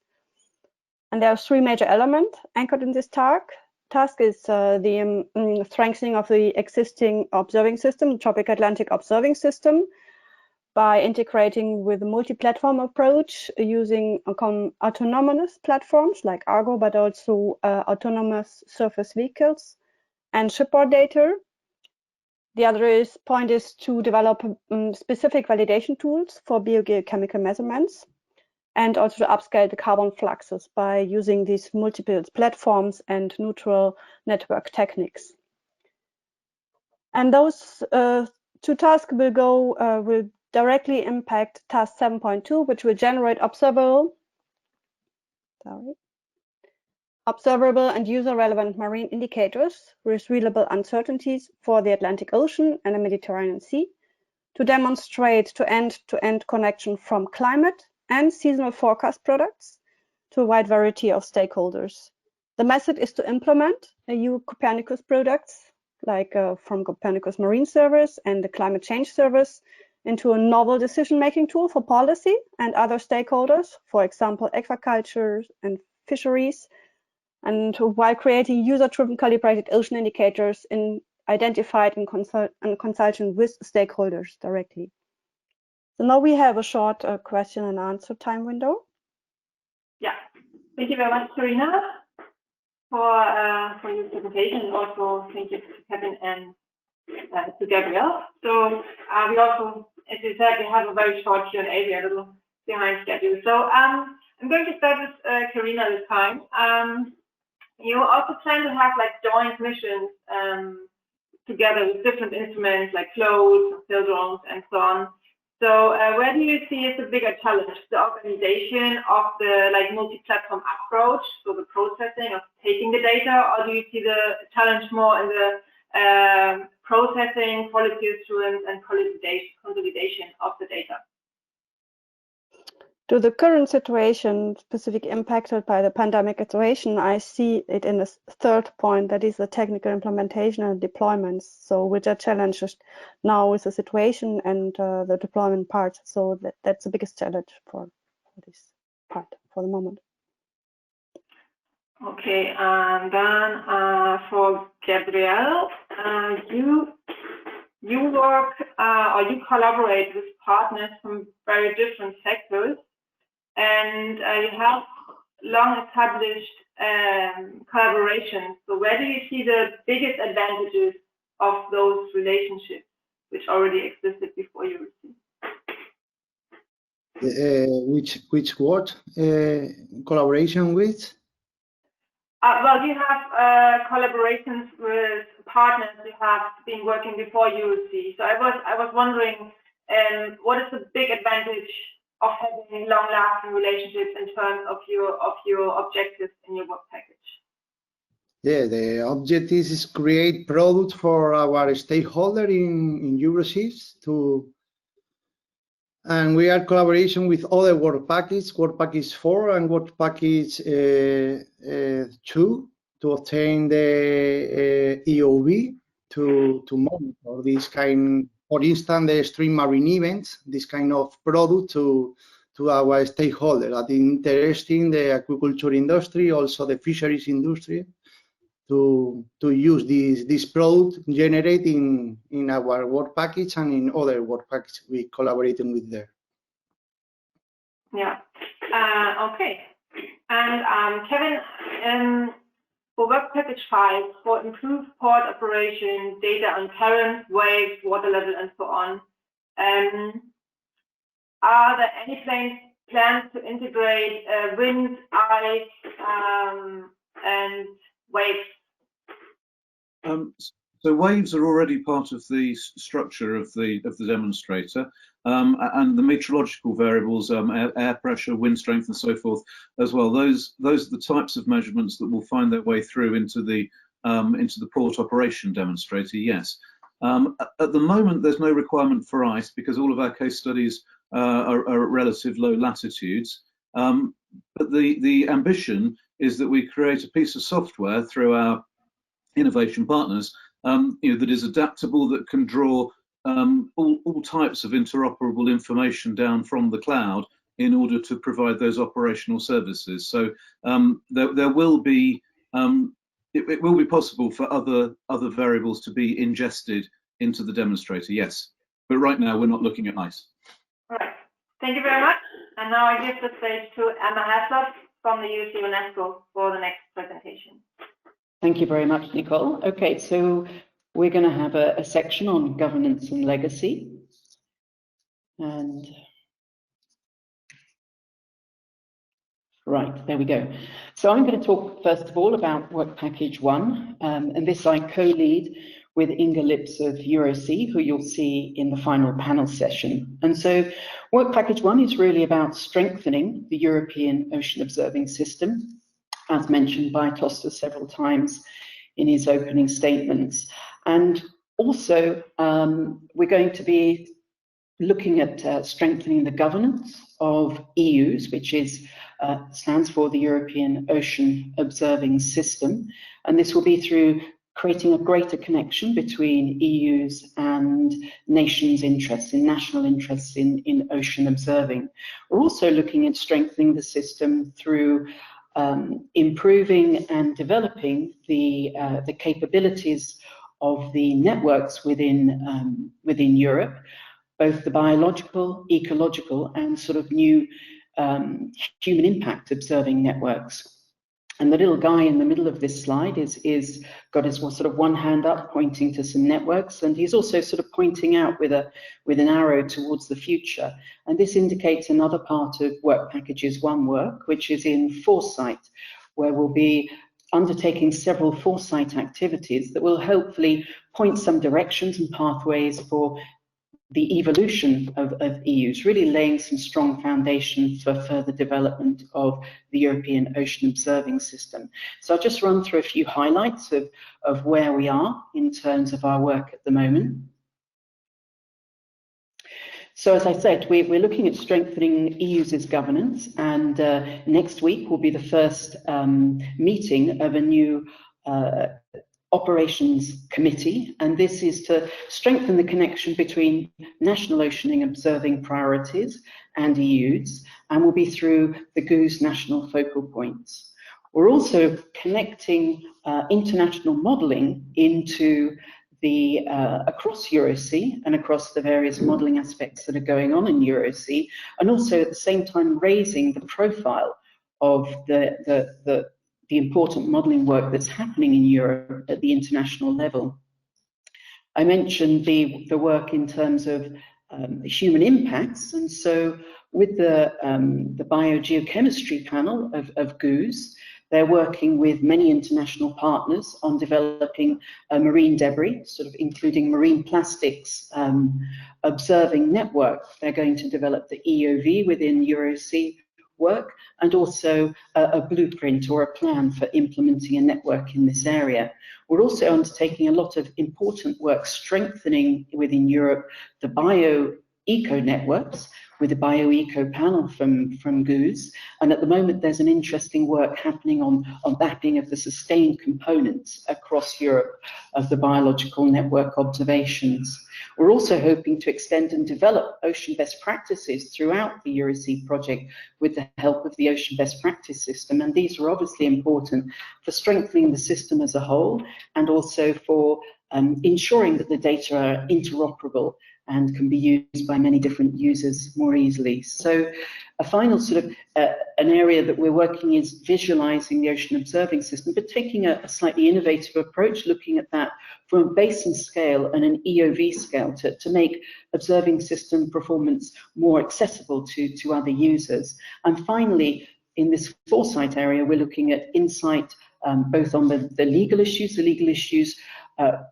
And there are 3 major elements anchored in this task. Task is the strengthening of the existing observing system, the Tropical Atlantic observing system, by integrating with a multi-platform approach using autonomous platforms like Argo, but also autonomous surface vehicles and shipboard data. The other point is to develop specific validation tools for biogeochemical measurements and also to upscale the carbon fluxes by using these multiple platforms and neutral network techniques. And those 2 tasks will directly impact task 7.2, which will generate observable and user-relevant marine indicators with reliable uncertainties for the Atlantic Ocean and the Mediterranean Sea to demonstrate to end-to-end connection from climate and seasonal forecast products to a wide variety of stakeholders. The method is to implement EU Copernicus products like from Copernicus Marine Service and the Climate Change Service into a novel decision-making tool for policy and other stakeholders, for example, aquaculture and fisheries, and while creating user-driven calibrated ocean indicators identified in consultation with stakeholders directly. So now we have a short question and answer time window. Yeah, thank you very much, Serena, for your presentation, and also thank you to Kevin and to Gabrielle. So we also, as you said, we have a very short Q&A. We are a little behind schedule. So I'm going to start with Karina this time. You also plan to have like joint missions together with different instruments like floats, sail drones, and so on. So where do you see as the bigger challenge? The organization of the like multi-platform approach, so the processing of taking the data, or do you see the challenge more in the processing, quality assurance, and consolidation of the data? To the current situation, specifically impacted by the pandemic situation, I see it in the third point, that is the technical implementation and deployments. So which are challenges now with the situation and the deployment part. So that's the biggest challenge for this part for the moment. Okay, and then for Gabrielle, you work or you collaborate with partners from very different sectors, and you have long established collaborations. So where do you see the biggest advantages of those relationships which already existed before EuroSea? Which word? Collaboration with? Well, you have collaborations with partners you have been working before EuroSea. So I was wondering, what is the big advantage of having long-lasting relationships in terms of your objectives in your work package? Yeah, the objective is create products for our stakeholder in EuroSea and we are collaboration with other work package 4 and work package 2 to obtain the EOV to monitor this kind. For instance, the extreme marine events, this kind of product to our stakeholder that is interesting, the aquaculture industry, also the fisheries industry, to use this product generate in our work package and in other work package we collaborating with there. Yeah. Okay. And Kevin, for work package 5, for improved port operation, data on current, waves, water level, and so on, are there any plans to integrate wind, ice, and waves? So waves are already part of the structure of the demonstrator, and the meteorological variables, air pressure, wind strength, and so forth as well. Those are the types of measurements that will find their way through into the port operation demonstrator. Yes. At the moment, there's no requirement for ice because all of our case studies are at relative low latitudes. But the ambition is that we create a piece of software through our innovation partners, that is adaptable, that can draw all types of interoperable information down from the cloud in order to provide those operational services. So there will be, it will be possible for other variables to be ingested into the demonstrator, yes. But right now we're not looking at ice. All right, thank you very much. And now I give the stage to Emma Haslop from the EuroSea UNESCO for the next presentation. Thank you very much, Nicole. Okay, so we're going to have a section on governance and legacy. And right, there we go. So I'm going to talk first of all about Work Package 1, and this I co-lead with Inga Lips of EuroSea, who you'll see in the final panel session. And so Work Package 1 is really about strengthening the European ocean observing system, as mentioned by Toste several times in his opening statements. And also, we're going to be looking at strengthening the governance of EUs, which stands for the European Ocean Observing System. And this will be through creating a greater connection between EUs and nations' interests, in national interests in ocean observing. We're also looking at strengthening the system through improving and developing the capabilities of the networks within Europe, both the biological, ecological, and sort of new human impact observing networks. And the little guy in the middle of this slide is got his sort of one hand up pointing to some networks, and he's also sort of pointing out with an arrow towards the future. And this indicates another part of Work Packages 1 work, which is in foresight, where we'll be undertaking several foresight activities that will hopefully point some directions and pathways for the evolution of EUs, really laying some strong foundation for further development of the European Ocean Observing System. So I'll just run through a few highlights of where we are in terms of our work at the moment. So as I said, we're looking at strengthening EU's governance, and next week will be the first meeting of a new Operations Committee, and this is to strengthen the connection between national oceaning observing priorities and EUs, and will be through the GOOS national focal points. We're also connecting international modelling into the across EuroSea and across the various modelling aspects that are going on in EuroSea, and also at the same time raising the profile of the important modelling work that's happening in Europe at the international level. I mentioned the work in terms of human impacts, and so with the biogeochemistry panel of GOOS, they're working with many international partners on developing a marine debris, sort of including marine plastics observing network. They're going to develop the EOV within EuroSea work, and also a blueprint or a plan for implementing a network in this area. We're also undertaking a lot of important work strengthening within Europe the bio-eco networks with the bio-eco panel from GOOS, and at the moment there's an interesting work happening on mapping of the sustained components across Europe of the biological network observations. We're also hoping to extend and develop ocean best practices throughout the EuroSea project with the help of the Ocean Best Practice System, and these are obviously important for strengthening the system as a whole, and also for ensuring that the data are interoperable and can be used by many different users more easily. So a final sort of an area that we're working is visualizing the ocean observing system, but taking a slightly innovative approach, looking at that from a basin scale and an EOV scale to make observing system performance more accessible to other users. And finally, in this foresight area, we're looking at insight both on the legal issues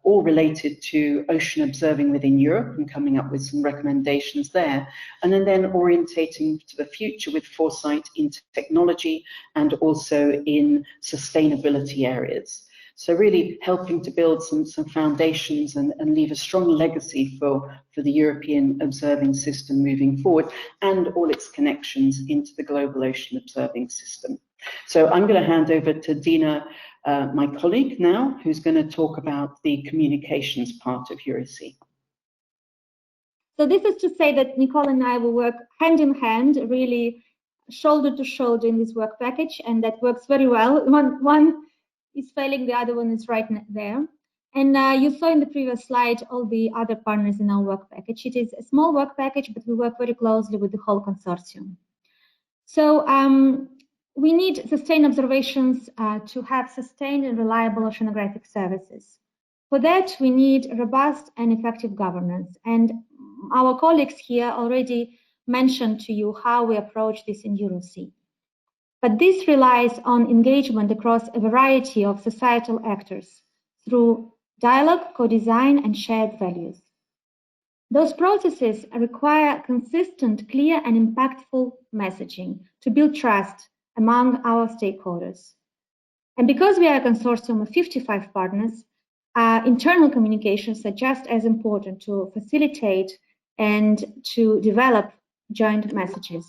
all related to ocean observing within Europe, and coming up with some recommendations there, and then orientating to the future with foresight into technology and also in sustainability areas. So really helping to build some foundations and leave a strong legacy for the European observing system moving forward, and all its connections into the global ocean observing system. So I'm going to hand over to Dina, my colleague now, who's going to talk about the communications part of EuroSea. So this is to say that Nicole and I will work hand in hand, really shoulder to shoulder in this work package, and that works very well. One is failing, the other one is right there. And you saw in the previous slide all the other partners in our work package. It is a small work package, but we work very closely with the whole consortium. So we need sustained observations to have sustained and reliable oceanographic services. For that, we need robust and effective governance. And our colleagues here already mentioned to you how we approach this in EuroSea. But this relies on engagement across a variety of societal actors through dialogue, co-design, and shared values. Those processes require consistent, clear, and impactful messaging to build trust among our stakeholders. And because we are a consortium of 55 partners, internal communications are just as important to facilitate and to develop joint messages,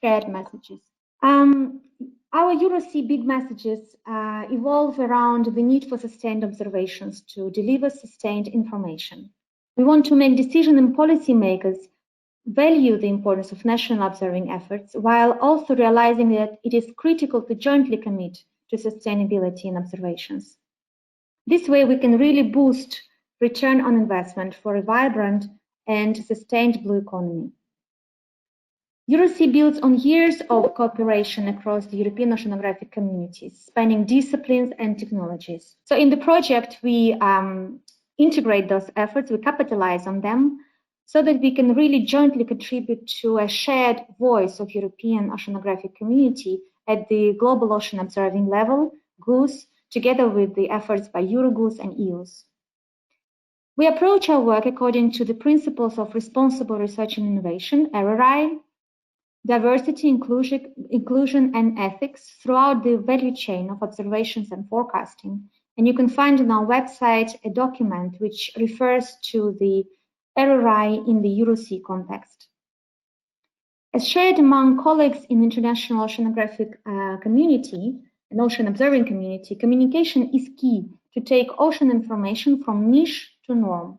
shared messages. Our EuroSea big messages evolve around the need for sustained observations to deliver sustained information. We want to make decision and policymakers value the importance of national observing efforts, while also realizing that it is critical to jointly commit to sustainability in observations. This way, we can really boost return on investment for a vibrant and sustained blue economy. EuroSea builds on years of cooperation across the European oceanographic communities, spanning disciplines and technologies. So in the project, we integrate those efforts, we capitalize on them, so that we can really jointly contribute to a shared voice of European oceanographic community at the global ocean observing level, GOOS, together with the efforts by EuroGOOS and EOS. We approach our work according to the principles of responsible research and innovation, EuroREA, diversity, inclusion, and ethics throughout the value chain of observations and forecasting. And you can find on our website a document which refers to the EuroREA in the EuroSea context. As shared among colleagues in the international oceanographic community and ocean observing community, communication is key to take ocean information from niche to norm.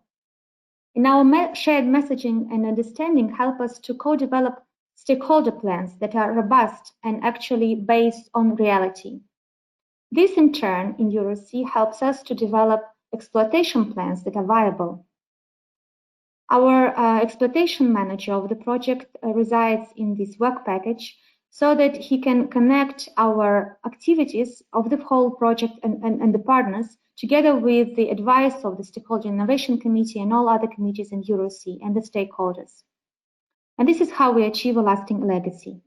And our shared messaging and understanding help us to co-develop stakeholder plans that are robust and actually based on reality. This, in turn, in EuroSea helps us to develop exploitation plans that are viable. Our exploitation manager of the project resides in this work package so that he can connect our activities of the whole project and the partners together with the advice of the Stakeholder Innovation Committee and all other committees in EuroSea and the stakeholders. And this is how we achieve a lasting legacy.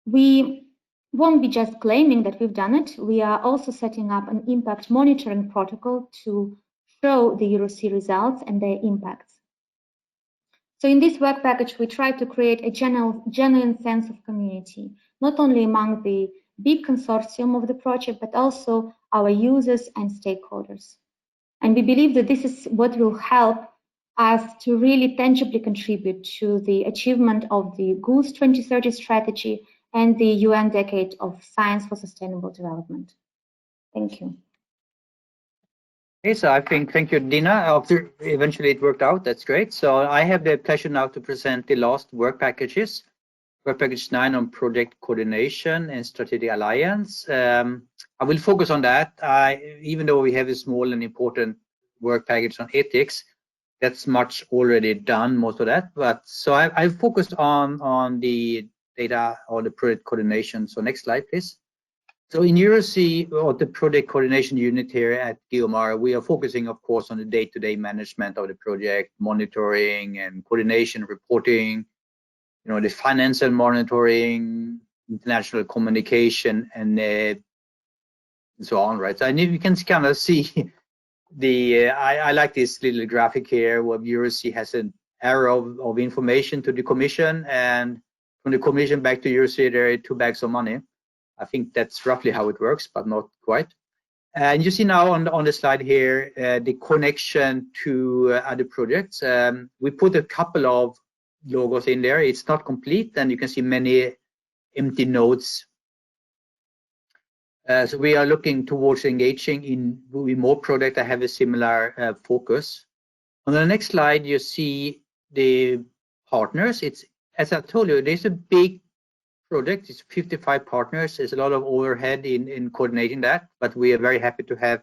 We won't be just claiming that we've done it. We are also setting up an impact monitoring protocol to show the EuroSea results and their impacts. So in this work package, we try to create a genuine sense of community, not only among the big consortium of the project, but also our users and stakeholders. And we believe that this is what will help us to really tangibly contribute to the achievement of the GOOS 2030 strategy and the UN Decade of Science for Sustainable Development. Thank you. Okay, so I think, thank you, Dina. Eventually it worked out, that's great. So I have the pleasure now to present the last work packages. Work package 9 on project coordination and strategic alliance. I will focus on that, even though we have a small and important work package on ethics. That's much already done, most of that. But so I focused on the data or the project coordination. So next slide, please. So in EuroSea, or the project coordination unit here at GEOMAR, we are focusing, of course, on the day-to-day management of the project, monitoring and coordination, reporting, you know, the financial monitoring, international communication, and so on, right? So you can kind of see the I like this little graphic here where EuroSea has an arrow of information to the Commission, and from the Commission back to EuroSea there are 2 bags of money. I think that's roughly how it works, but not quite. And you see now on the slide here the connection to other projects. We put a couple of logos in there. It's not complete, and you can see many empty nodes. So we are looking towards engaging in more projects that have a similar focus. On the next slide, you see the partners. It's, as I told you, there's a big project. It's 55 partners. There's a lot of overhead in coordinating that, but we are very happy to have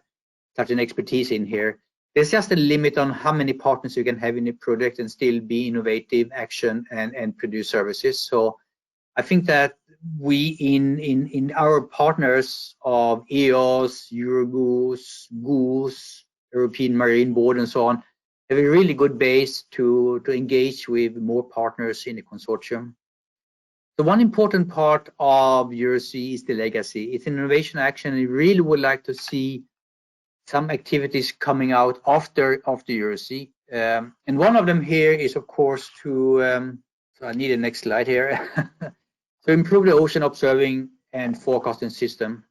such an expertise in here. There's just a limit on how many partners you can have in a project and still be innovative, action, and produce services. So I think that we in our partners of EOS, EuroGOOS, GOOS, European Marine Board, and so on, have a really good base to engage with more partners in the consortium. The one important part of EuroSea is the legacy. It's an innovation action, and we really would like to see some activities coming out after EuroSea. And one of them here is, of course, to, so I need a next slide here, to improve the ocean observing and forecasting system.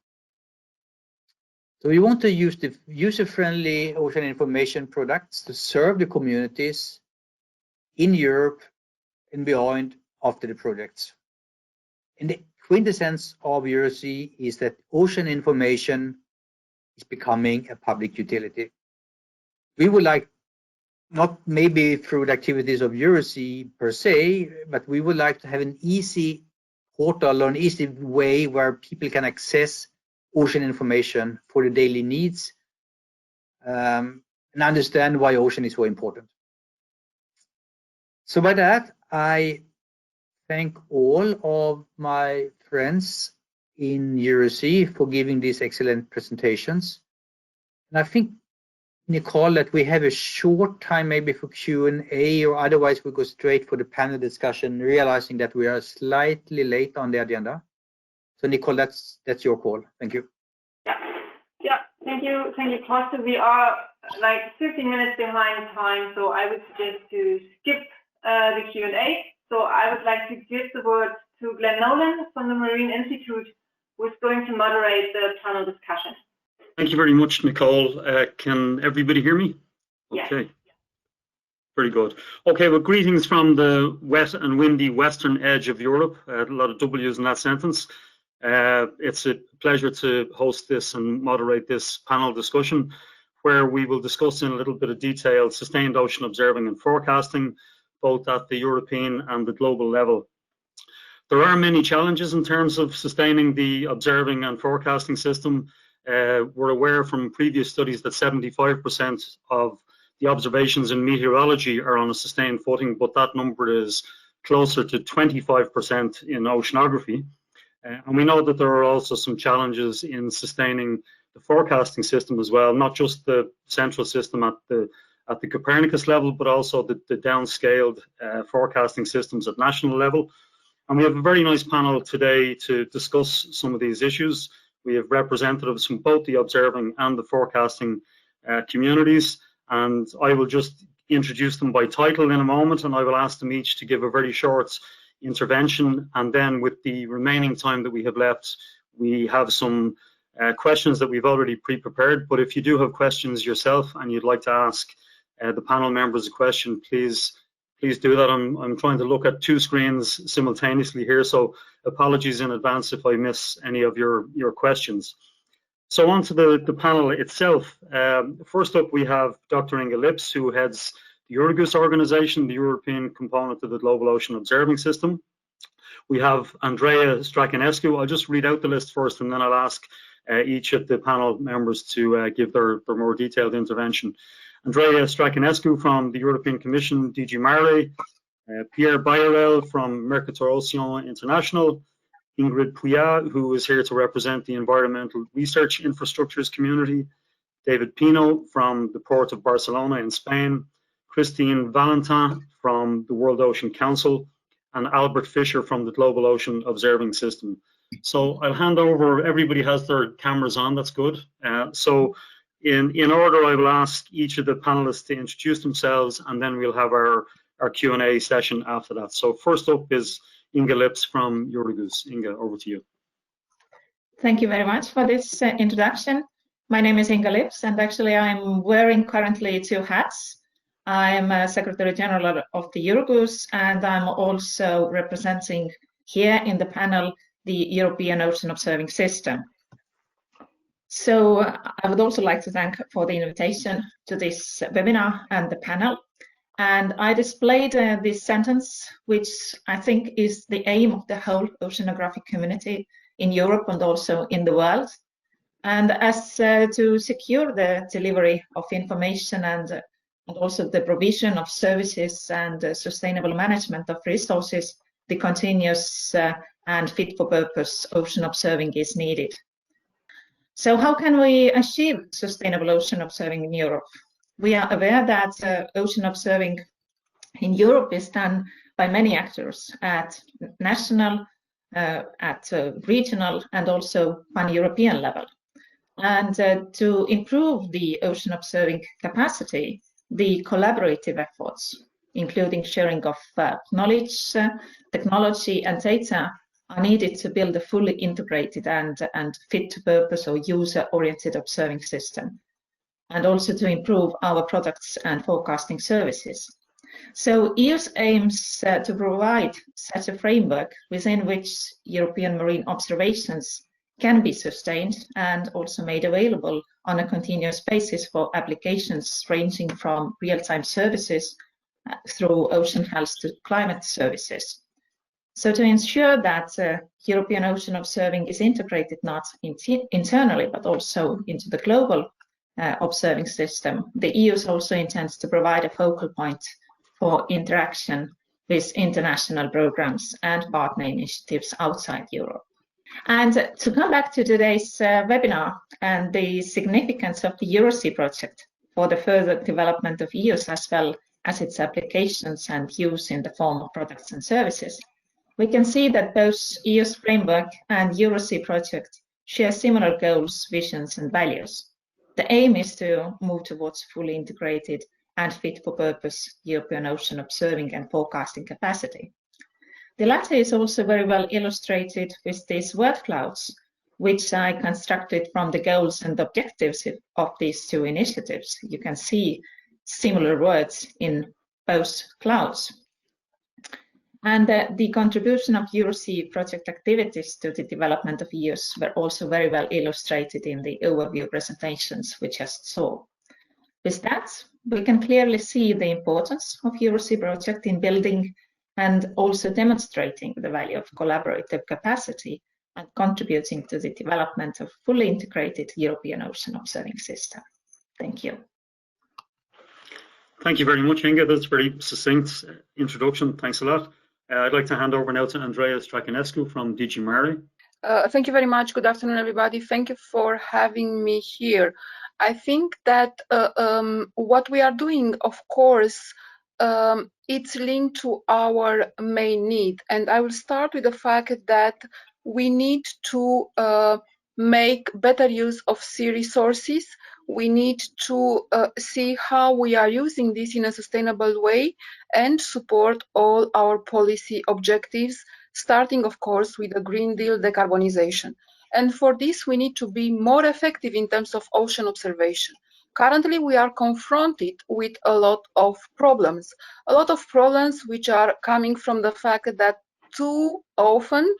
So we want to use the user-friendly ocean information products to serve the communities in Europe and beyond after the projects. And the quintessence of EuroSea is that ocean information is becoming a public utility. We would like, not maybe through the activities of EuroSea per se, but we would like to have an easy portal or an easy way where people can access ocean information for the daily needs and understand why ocean is so important. So by that, I thank all of my friends in EuroSea for giving these excellent presentations. And I think, Nicole, that we have a short time maybe for Q&A, or otherwise we go straight for the panel discussion, realizing that we are slightly late on the agenda. So Nicole, that's your call. Thank you. Yeah. Thank you, Toste. We are like 15 minutes behind time, so I would suggest to skip the Q&A. So I would like to give the word to Glenn Nolan from the Marine Institute, who is going to moderate the panel discussion. Thank you very much, Nicole. Can everybody hear me? Yes. Okay. Very good. Okay, well, greetings from the wet and windy western edge of Europe. A lot of W's in that sentence. It's a pleasure to host this and moderate this panel discussion, where we will discuss in a little bit of detail sustained ocean observing and forecasting, both at the European and the global level. There are many challenges in terms of sustaining the observing and forecasting system. We're aware from previous studies that 75% of the observations in meteorology are on a sustained footing, but that number is closer to 25% in oceanography. And we know that there are also some challenges in sustaining the forecasting system as well, not just the central system at the Copernicus level, but also the downscaled forecasting systems at national level. And we have a very nice panel today to discuss some of these issues. We have representatives from both the observing and the forecasting communities, and I will just introduce them by title in a moment, and I will ask them each to give a very short intervention, and then with the remaining time that we have left, we have some questions that we've already pre-prepared. But if you do have questions yourself and you'd like to ask the panel members a question, please do that. I'm trying to look at two screens simultaneously here, so apologies in advance if I miss any of your questions. So on to the panel itself. First up, we have Dr. Inga Lips, who heads the EuroGOOS organization, the European component of the Global Ocean Observing System. We have Andreea Strachinescu. I'll just read out the list first, and then I'll ask each of the panel members to give their more detailed intervention. Andreea Strachinescu from the European Commission, DG Mare, Pierre Bayerel from Mercator Ocean International, Ingrid Puyat, who is here to represent the Environmental Research Infrastructures community, David Pino from the Port of Barcelona in Spain, Christine Valentin from the World Ocean Council, and Albert Fisher from the Global Ocean Observing System. So I'll hand over. Everybody has their cameras on, that's good. So in order, I will ask each of the panelists to introduce themselves, and then we'll have our Q&A session after that. So first up is Inga Lips from EuroGOOS. Inga, over to you. Thank you very much for this introduction. My name is Inga Lips, and actually I'm wearing currently two hats. I'm a Secretary-General of the EuroGOOS, and I'm also representing here in the panel the European Ocean Observing System. So I would also like to thank for the invitation to this webinar and the panel. And I displayed this sentence, which I think is the aim of the whole oceanographic community in Europe and also in the world. And as to secure the delivery of information and also the provision of services and sustainable management of resources, the continuous and fit-for-purpose ocean observing is needed. So how can we achieve sustainable ocean observing in Europe? We are aware that ocean observing in Europe is done by many actors at national, at regional, and also pan-European level. And to improve the ocean observing capacity, the collaborative efforts, including sharing of knowledge, technology, and data, are needed to build a fully integrated and fit-to-purpose or user-oriented observing system, and also to improve our products and forecasting services. So EUS aims to provide such a framework within which European marine observations can be sustained and also made available on a continuous basis for applications ranging from real-time services through ocean health to climate services. So to ensure that European ocean observing is integrated not internally but also into the global observing system, the EU also intends to provide a focal point for interaction with international programs and partner initiatives outside Europe. And to come back to today's webinar and the significance of the EuroSea project for the further development of EUs as well as its applications and use in the form of products and services, we can see that both EU's framework and EuroSea project share similar goals, visions and values. The aim is to move towards fully integrated and fit-for-purpose European ocean observing and forecasting capacity. The latter is also very well illustrated with these word clouds, which I constructed from the goals and objectives of these two initiatives. You can see similar words in both clouds. And the contribution of EuroSea project activities to the development of EUs were also very well illustrated in the overview presentations we just saw. With that, we can clearly see the importance of EuroSea project in building and also demonstrating the value of collaborative capacity and contributing to the development of fully integrated European ocean observing system. Thank you. Thank you very much, Inga. That's a very succinct introduction. Thanks a lot. I'd like to hand over now to Andrea Strachinescu from DG Mare. Thank you very much. Good afternoon, everybody. Thank you for having me here. I think that what we are doing, of course, it's linked to our main need. And I will start with the fact that we need to make better use of sea resources. We need to see how we are using this in a sustainable way and support all our policy objectives, starting, of course, with the Green Deal decarbonization. And for this, we need to be more effective in terms of ocean observation. Currently, we are confronted with a lot of problems which are coming from the fact that too often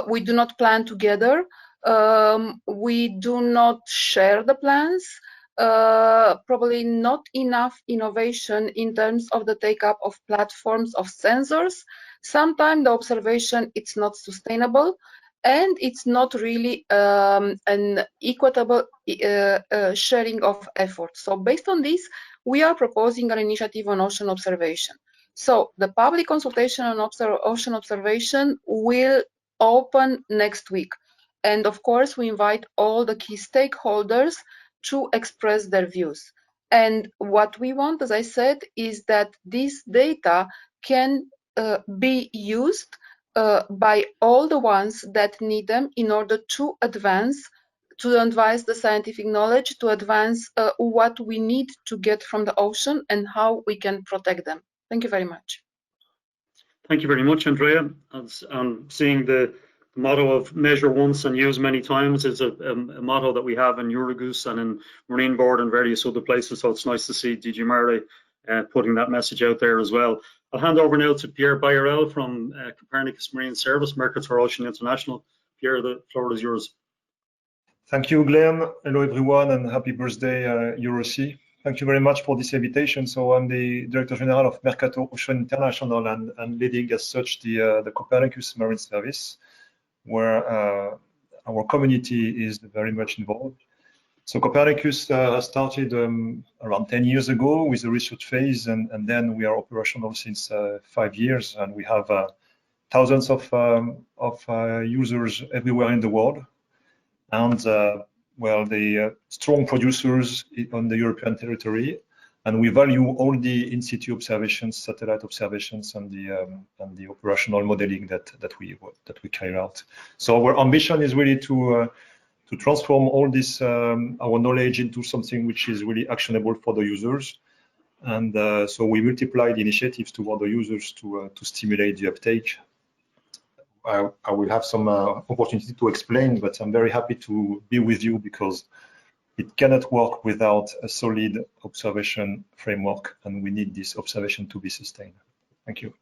we do not plan together, we do not share the plans, probably not enough innovation in terms of the take-up of platforms of sensors. Sometimes the observation it's not sustainable, and it's not really an equitable sharing of effort. So based on this, we are proposing an initiative on ocean observation. So the public consultation on ocean observation will open next week. And of course, we invite all the key stakeholders to express their views. And what we want, as I said, is that this data can be used by all the ones that need them in order to advance the scientific knowledge, to advance what we need to get from the ocean and how we can protect them. Thank you very much. Thank you very much, Andrea. Seeing the motto of measure once and use many times is a motto that we have in Eurogoose and in Marine Board and various other places. So it's nice to see DG Mare putting that message out there as well. I'll hand over now to Pierre Bayerel from Copernicus Marine Service, Mercator Ocean International. Pierre, the floor is yours. Thank you, Glenn. Hello, everyone, and happy birthday, EuroSea. Thank you very much for this invitation. So I'm the Director-General of Mercator Ocean International and leading as such the Copernicus Marine Service, where our community is very much involved. So Copernicus started around 10 years ago with the research phase, and then we are operational since 5 years, and we have thousands of users everywhere in the world, and well, the strong producers on the European territory, and we value all the in-situ observations, satellite observations, and the operational modeling that we carry out. So our ambition is really to transform all this our knowledge into something which is really actionable for the users, and so we multiply the initiatives toward the users to stimulate the uptake. I will have some opportunity to explain, but I'm very happy to be with you because it cannot work without a solid observation framework, and we need this observation to be sustained. Thank you.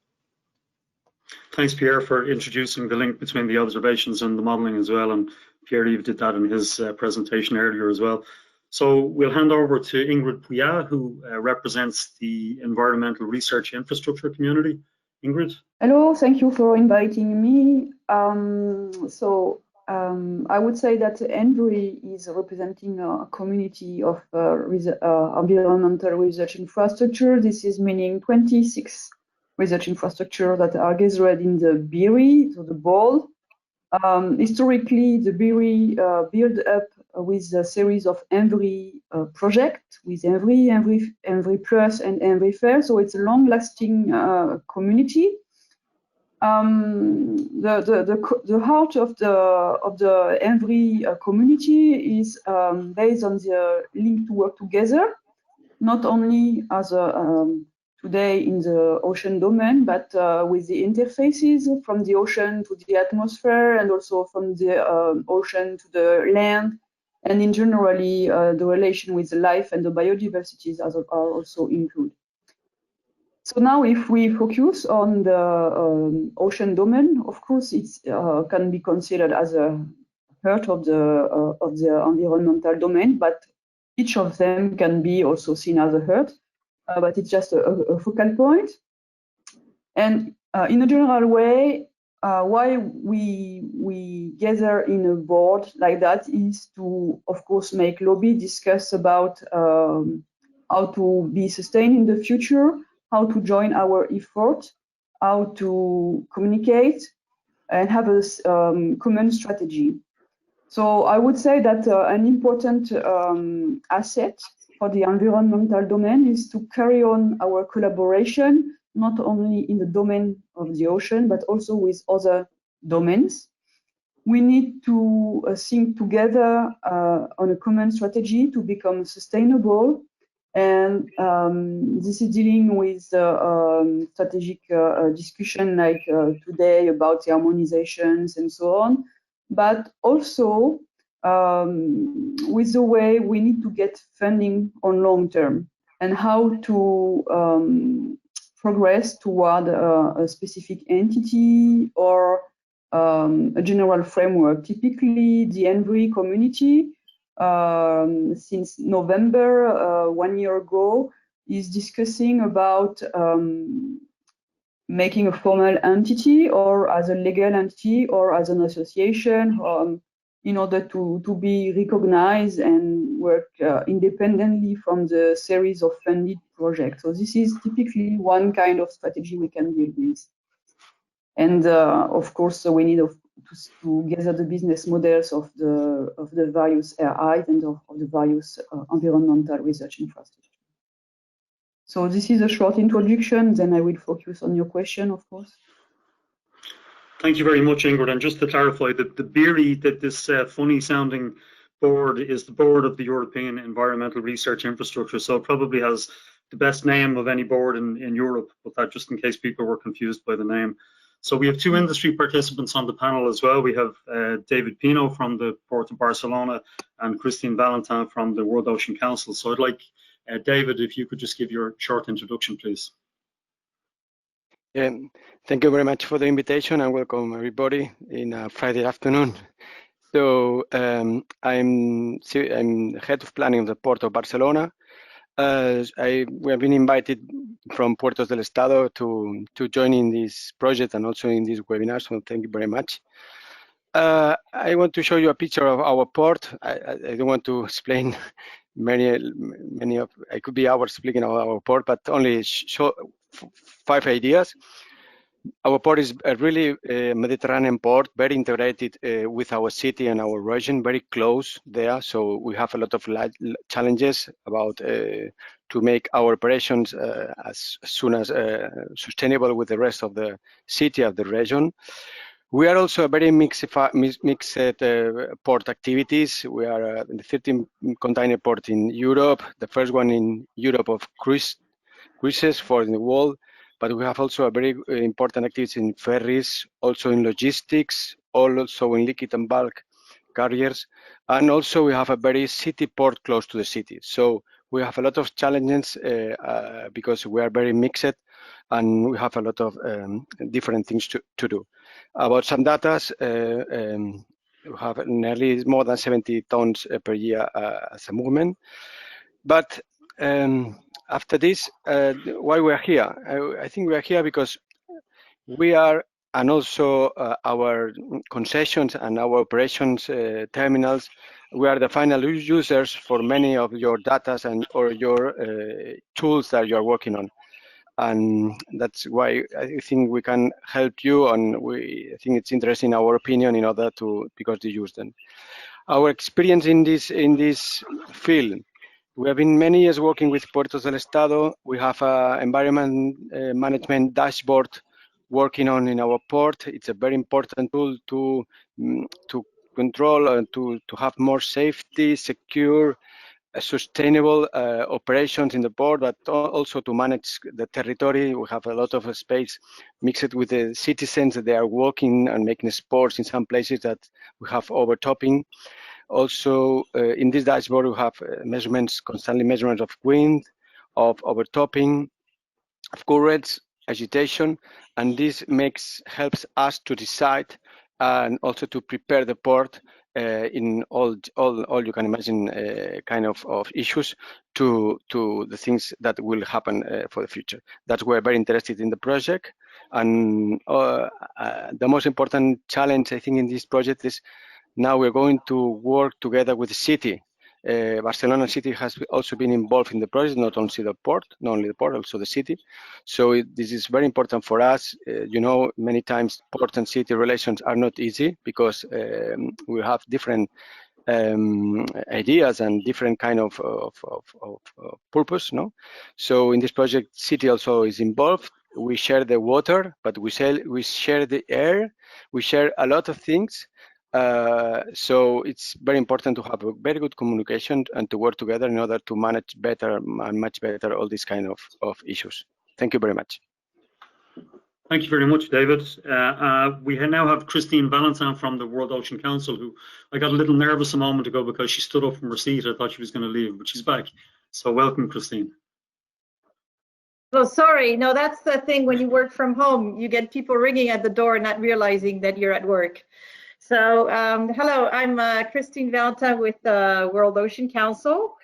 Thanks, Pierre, for introducing the link between the observations and the modeling as well, and Pierre-Yves did that in his presentation earlier as well. So we'll hand over to Ingrid Pouillat, who represents the environmental research infrastructure community. Ingrid? Hello, thank you for inviting me. I would say that ENVRI is representing a community of environmental research infrastructure. This is meaning 26 research infrastructure that are gathered in the BERI, so the bowl. Historically, the BERI built up with a series of ENVRI projects, with ENVRI Plus and ENVRI Fair, so it's a long-lasting community. The heart of the ENVRI community is based on the link to work together, not only as a today in the ocean domain, but with the interfaces from the ocean to the atmosphere, and also from the ocean to the land, and in generally the relation with the life and the biodiversities are also included. So now, if we focus on the ocean domain, of course, it can be considered as a part of the environmental domain, but each of them can be also seen as a hurt. But it's just a focal point. And in a general way, why we gather in a board like that is to, of course, make lobby, discuss about how to be sustained in the future, how to join our effort, how to communicate, and have a common strategy. So I would say that an important asset for the environmental domain is to carry on our collaboration, not only in the domain of the ocean, but also with other domains. We need to think together on a common strategy to become sustainable. And this is dealing with strategic discussion like today about the harmonizations and so on, but also with the way we need to get funding on long term and how to progress toward a specific entity or a general framework. Typically, the ENVRI community, since November, 1 year ago, is discussing about making a formal entity or as a legal entity or as an association in order to be recognized and work independently from the series of funded projects. So this is typically one kind of strategy we can deal with. And of course, we need to gather the business models of the various RIs and of the various environmental research infrastructure. So this is a short introduction, then I will focus on your question, of course. Thank you very much, Ingrid. And just to clarify, the BERI, that this funny sounding board is the board of the European Environmental Research Infrastructure. So it probably has the best name of any board in Europe, but that just in case people were confused by the name. So we have two industry participants on the panel as well. We have David Pino from the Port of Barcelona and Christine Valentin from the World Ocean Council. So I'd like David, if you could just give your short introduction, please. Thank you very much for the invitation and welcome everybody in Friday afternoon. So I'm head of planning of the Port of Barcelona. We have been invited from Puertos del Estado to join in this project and also in this webinar, so thank you very much. I want to show you a picture of our port. I don't want to explain many of, I could be hours speaking about our port, but only show 5 ideas. Our port is a really Mediterranean port, very integrated with our city and our region, very close there. So we have a lot of challenges about to make our operations as soon as sustainable with the rest of the city of the region. We are also a very mixed port activities. We are the 13th container port in Europe, the first one in Europe of cruises for the world. But we have also a very important activity in ferries, also in logistics, also in liquid and bulk carriers. And also we have a very city port close to the city. So we have a lot of challenges because we are very mixed and we have a lot of different things to do. About some data, we have nearly more than 70 tons per year as a movement. But after this, why we are here? I think we are here because we are, and also our concessions and our operations terminals, we are the final users for many of your data and or your tools that you are working on. and that's why I think we can help you, and I think it's interesting our opinion in order to, because you use them. Our experience in this field, we have been many years working with Puertos del Estado. We have an environment management dashboard working on in our port. It's a very important tool to control and to have more safety, secure, sustainable operations in the port, but also to manage the territory. We have a lot of space mixed with the citizens that they are walking and making sports in some places that we have overtopping. Also, in this dashboard, we have measurements, constantly measurements of wind, of overtopping, of currents, agitation, and this helps us to decide and also to prepare the port in all you can imagine kind of issues to the things that will happen for the future. That's why we're very interested in the project, and the most important challenge I think in this project is now we're going to work together with the city. Barcelona city has also been involved in the project, not only the port, also the city. So this is very important for us. You know, many times port and city relations are not easy because we have different ideas and different kind of purpose. No, so in this project, city also is involved. We share the water, but we share the air. We share a lot of things. So it's very important to have a very good communication and to work together in order to manage better and much better all these kind of issues. Thank you very much. Thank you very much, David. We now have Christine Valentin from the World Ocean Council, who I got a little nervous a moment ago because she stood up from her seat. I thought she was going to leave, but she's back. So welcome, Christine. Oh, sorry. No, that's the thing when you work from home. You get people ringing at the door not realizing that you're at work. So, hello, I'm Christine Valentin with the World Ocean Council.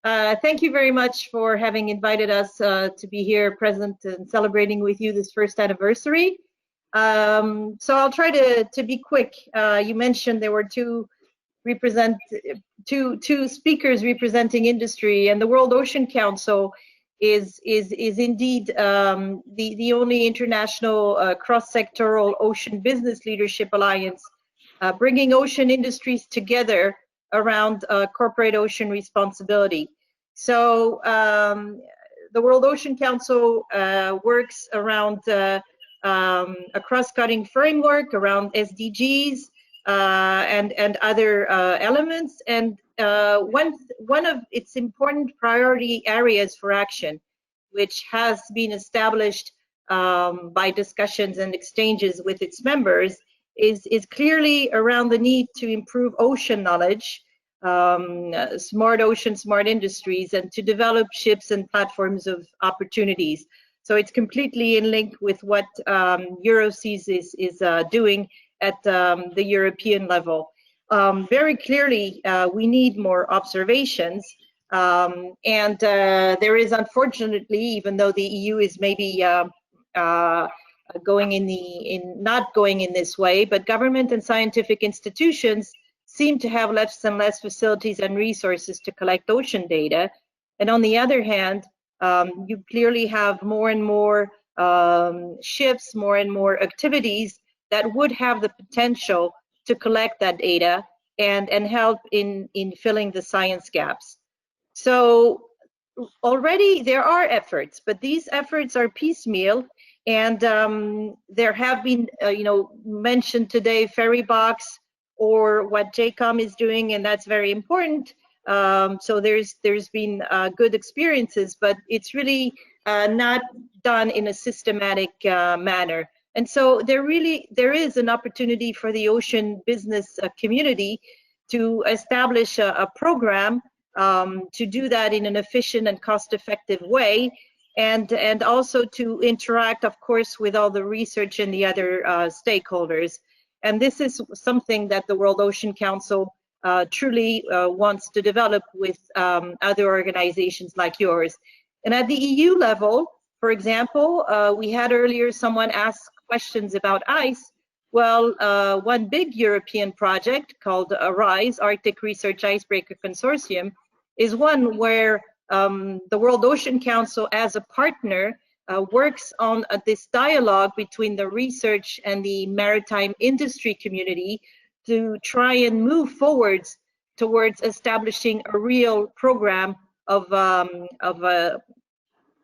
Thank you very much for having invited us to be here present and celebrating with you this first anniversary. So I'll try to be quick. You mentioned there were two speakers representing industry, and the World Ocean Council is indeed the only international cross-sectoral ocean business leadership alliance bringing ocean industries together around corporate ocean responsibility. So the World Ocean Council works around a cross-cutting framework around SDGs and other elements. And one of its important priority areas for action, which has been established by discussions and exchanges with its members, is clearly around the need to improve ocean knowledge, smart ocean, smart industries, and to develop ships and platforms of opportunities. So it's completely in link with what EuroSea is doing at the European level. Very clearly, we need more observations, and there is, unfortunately, even though the EU is maybe not going in this way, but government and scientific institutions seem to have less and less facilities and resources to collect ocean data. And on the other hand, you clearly have more and more ships, more and more activities that would have the potential to collect that data and help in filling the science gaps. So already there are efforts, but these efforts are piecemeal. And there have been, mentioned today, Ferry Box or what JCOM is doing, and that's very important. So there's been good experiences, but it's really not done in a systematic manner. And so there is an opportunity for the ocean business community to establish a program to do that in an efficient and cost-effective way. And also to interact, of course, with all the research and the other stakeholders. And this is something that the World Ocean Council truly wants to develop with other organizations like yours. And at the EU level, for example, we had earlier someone ask questions about ice. Well, one big European project called ARISE, Arctic Research Icebreaker Consortium, is one where the World Ocean Council as a partner works on this dialogue between the research and the maritime industry community to try and move forwards towards establishing a real program of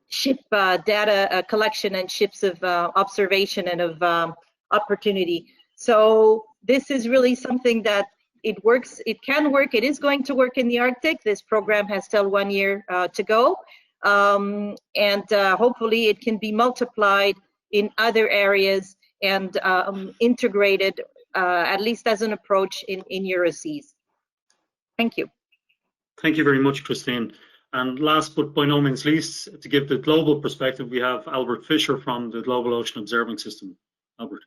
ship data collection and ships of observation and of opportunity. So this is really something that it works, it can work, it is going to work in the Arctic. This program has still 1 year to go. And hopefully it can be multiplied in other areas and integrated, at least as an approach in EuroSeas. Thank you. Thank you very much, Christine. And last but by no means least, to give the global perspective, we have Albert Fischer from the Global Ocean Observing System. Albert.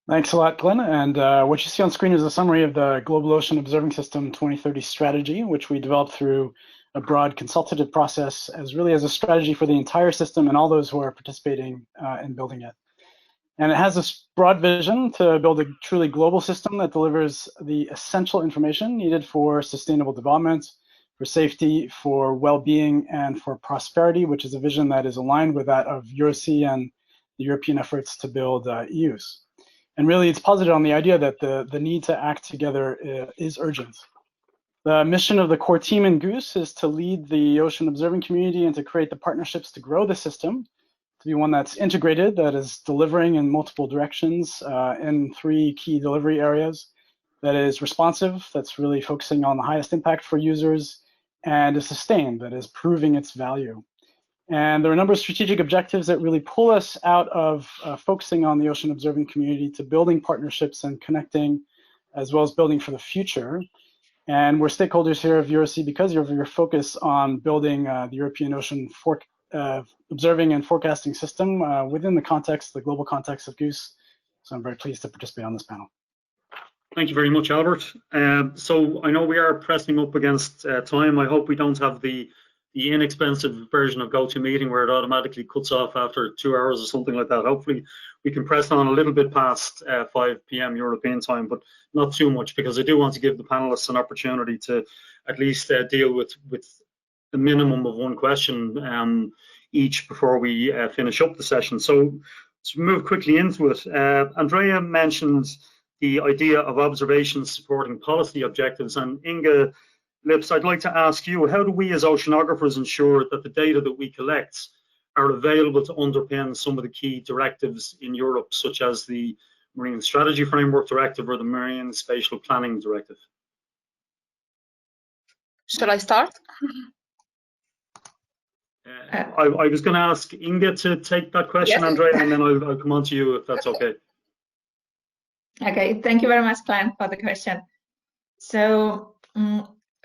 Thanks a lot, Glenn. And what you see on screen is a summary of the Global Ocean Observing System 2030 strategy, which we developed through a broad consultative process as a strategy for the entire system and all those who are participating in building it. And it has this broad vision to build a truly global system that delivers the essential information needed for sustainable development, for safety, for well-being, and for prosperity, which is a vision that is aligned with that of EuroSea and the European efforts to build EUs. And really, it's posited on the idea that the need to act together is urgent. The mission of the core team in Goose is to lead the ocean observing community and to create the partnerships to grow the system, to be one that's integrated, that is delivering in multiple directions in 3 key delivery areas, that is responsive, that's really focusing on the highest impact for users, and is sustained, that is proving its value. And there are a number of strategic objectives that really pull us out of focusing on the ocean observing community to building partnerships and connecting, as well as building for the future. And we're stakeholders here of EuroSea because of your focus on building the European ocean observing and forecasting system within the context, the global context of Goose. So I'm very pleased to participate on this panel. Thank you very much, Albert. So I know we are pressing up against time. I hope we don't have the inexpensive version of GoToMeeting where it automatically cuts off after 2 hours or something like that. Hopefully we can press on a little bit past 5 p.m. European time, but not too much, because I do want to give the panelists an opportunity to at least deal with a minimum of 1 question each before we finish up the session. So to move quickly into it, Andrea mentioned the idea of observations supporting policy objectives, and Inga Lips, I'd like to ask you, how do we as oceanographers ensure that the data that we collect are available to underpin some of the key directives in Europe, such as the Marine Strategy Framework Directive or the Marine Spatial Planning Directive? Shall I start? I was going to ask Inga to take that question, yes. Andrea, and then I'll come on to you if that's okay. Okay, thank you very much, Glenn, for the question. So,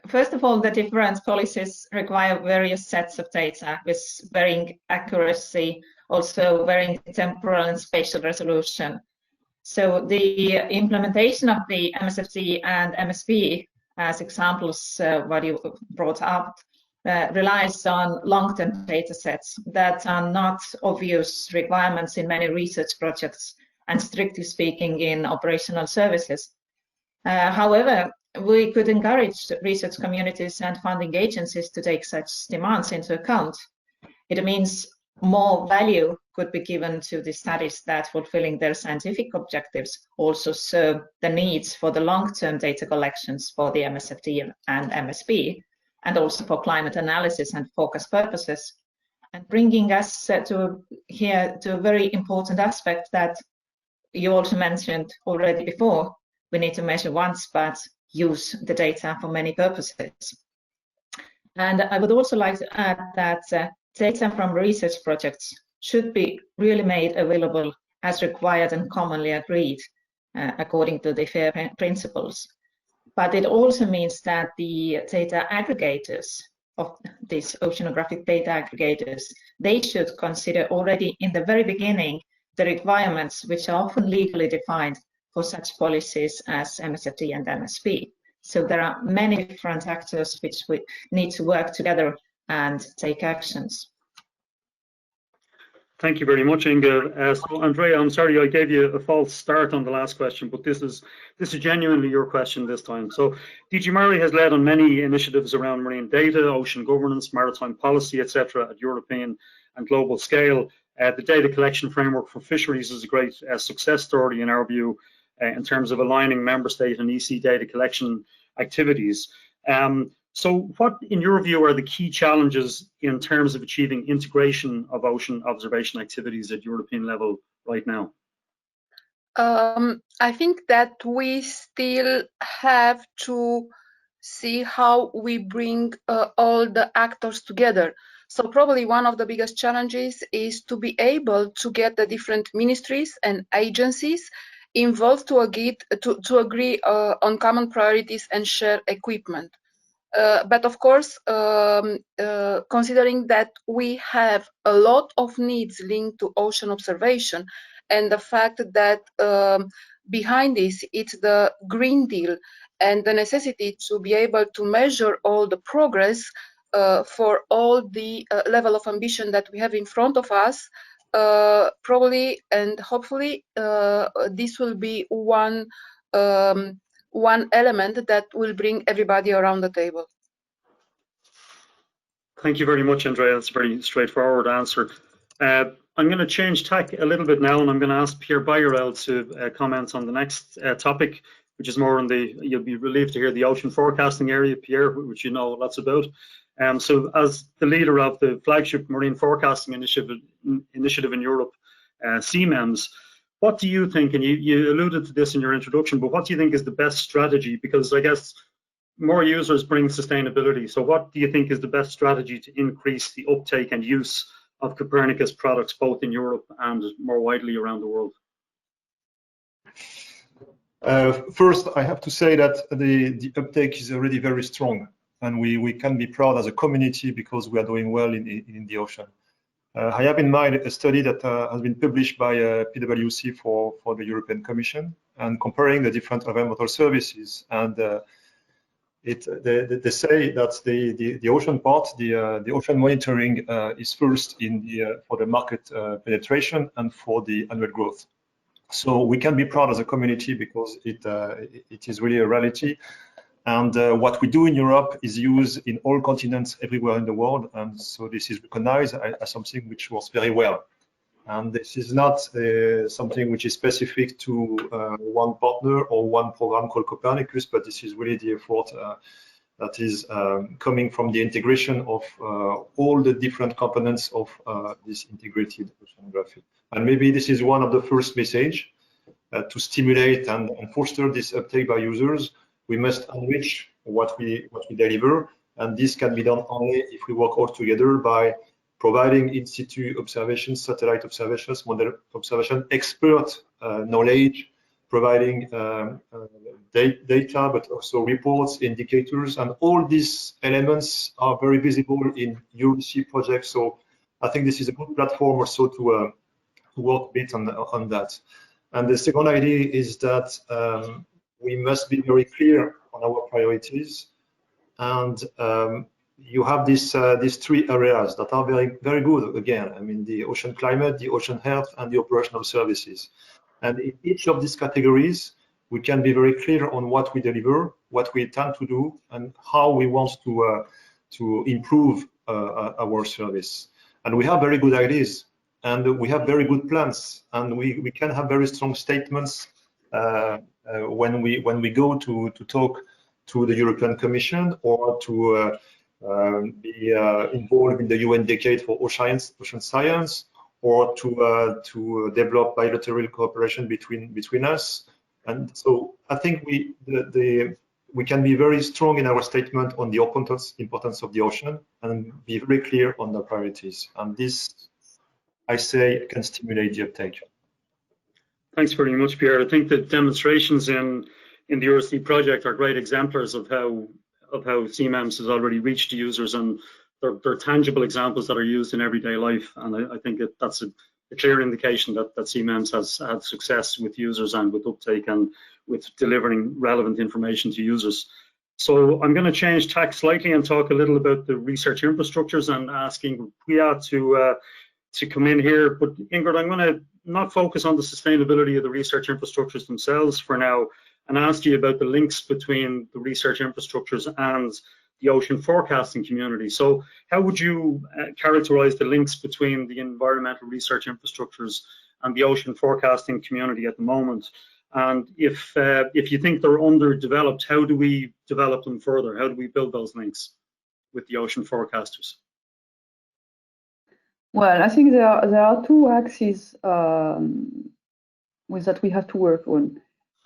first of all, the different policies require various sets of data with varying accuracy, also varying temporal and spatial resolution. So the implementation of the MSFD and MSP, as examples what you brought up, relies on long-term data sets that are not obvious requirements in many research projects and, strictly speaking, in operational services. However, we could encourage research communities and funding agencies to take such demands into account. It means more value could be given to the studies that, fulfilling their scientific objectives, also serve the needs for the long-term data collections for the MSFD and MSP, and also for climate analysis and focus purposes. And bringing us to a very important aspect that you also mentioned already before, we need to measure once, but use the data for many purposes. And I would also like to add that data from research projects should be really made available as required and commonly agreed according to the FAIR principles. But it also means that the data aggregators of these oceanographic data aggregators, they should consider already in the very beginning the requirements which are often legally defined for such policies as MSFD and MSP. So there are many different actors which we need to work together and take actions. Thank you very much, Inga. So, Andrea, I'm sorry I gave you a false start on the last question, but this is genuinely your question this time. So, DG Mari has led on many initiatives around marine data, ocean governance, maritime policy, etc., at European and global scale. The data collection framework for fisheries is a great success story in our view, in terms of aligning member state and EC data collection activities. So what, in your view, are the key challenges in terms of achieving integration of ocean observation activities at European level right now? I think that we still have to see how we bring all the actors together. So probably one of the biggest challenges is to be able to get the different ministries and agencies involved to agree on common priorities and share equipment. But of course, considering that we have a lot of needs linked to ocean observation, and the fact that behind this, it's the Green Deal and the necessity to be able to measure all the progress for all the level of ambition that we have in front of us, probably and hopefully this will be one element that will bring everybody around the table. Thank you very much, Andrea. That's a very straightforward answer. I'm going to change tack a little bit now, and I'm going to ask Pierre Bayerel to comment on the next topic, which is more on the, you'll be relieved to hear, the ocean forecasting area, Pierre, which you know lots about. So as the leader of the flagship marine forecasting initiative in Europe, CMEMS, what do you think, and you alluded to this in your introduction, but what do you think is the best strategy? Because I guess more users bring sustainability. So what do you think is the best strategy to increase the uptake and use of Copernicus products both in Europe and more widely around the world? First, I have to say that the uptake is already very strong, and we can be proud as a community because we are doing well in the ocean. I have in mind a study that has been published by PwC for the European Commission, and comparing the different environmental services, and they say that the ocean part, the ocean monitoring is first for the market penetration and for the annual growth. So we can be proud as a community because it is really a reality. And what we do in Europe is used in all continents everywhere in the world. And so this is recognized as something which works very well. And this is not something which is specific to one partner or one program called Copernicus, but this is really the effort that is coming from the integration of all the different components of this integrated oceanography. And maybe this is one of the first message to stimulate and foster this uptake by users. We must enrich what we deliver, and this can be done only if we work all together by providing in situ observations, satellite observations, model observation, expert knowledge, providing data, but also reports, indicators, and all these elements are very visible in EuroSea projects. So I think this is a good platform also to work a bit on that. And the second idea is that we must be very clear on our priorities, and you have these three areas that are very, very good. Again, I mean, the ocean climate, the ocean health, and the operational services. And in each of these categories, we can be very clear on what we deliver, what we intend to do, and how we want to improve our service. And we have very good ideas, and we have very good plans, and we can have very strong statements when we go to talk to the European Commission or to be involved in the UN Decade for Ocean Science, or to develop bilateral cooperation between us. And so I think we can be very strong in our statement on the importance of the ocean and be very clear on the priorities. And this, I say, can stimulate the uptake. Thanks very much, Pierre. I think the demonstrations in the EuroSea project are great exemplars of how CMEMS has already reached users, and they're tangible examples that are used in everyday life. And I think that's a clear indication that CMEMS has had success with users and with uptake and with delivering relevant information to users. So I'm going to change tack slightly and talk a little about the research infrastructures, and asking Priya to to come in here, but Ingrid, I'm going to not focus on the sustainability of the research infrastructures themselves for now, and ask you about the links between the research infrastructures and the ocean forecasting community. So how would you characterize the links between the environmental research infrastructures and the ocean forecasting community at the moment? And if you think they're underdeveloped, how do we develop them further? How do we build those links with the ocean forecasters? Well, I think there are two axes with that we have to work on.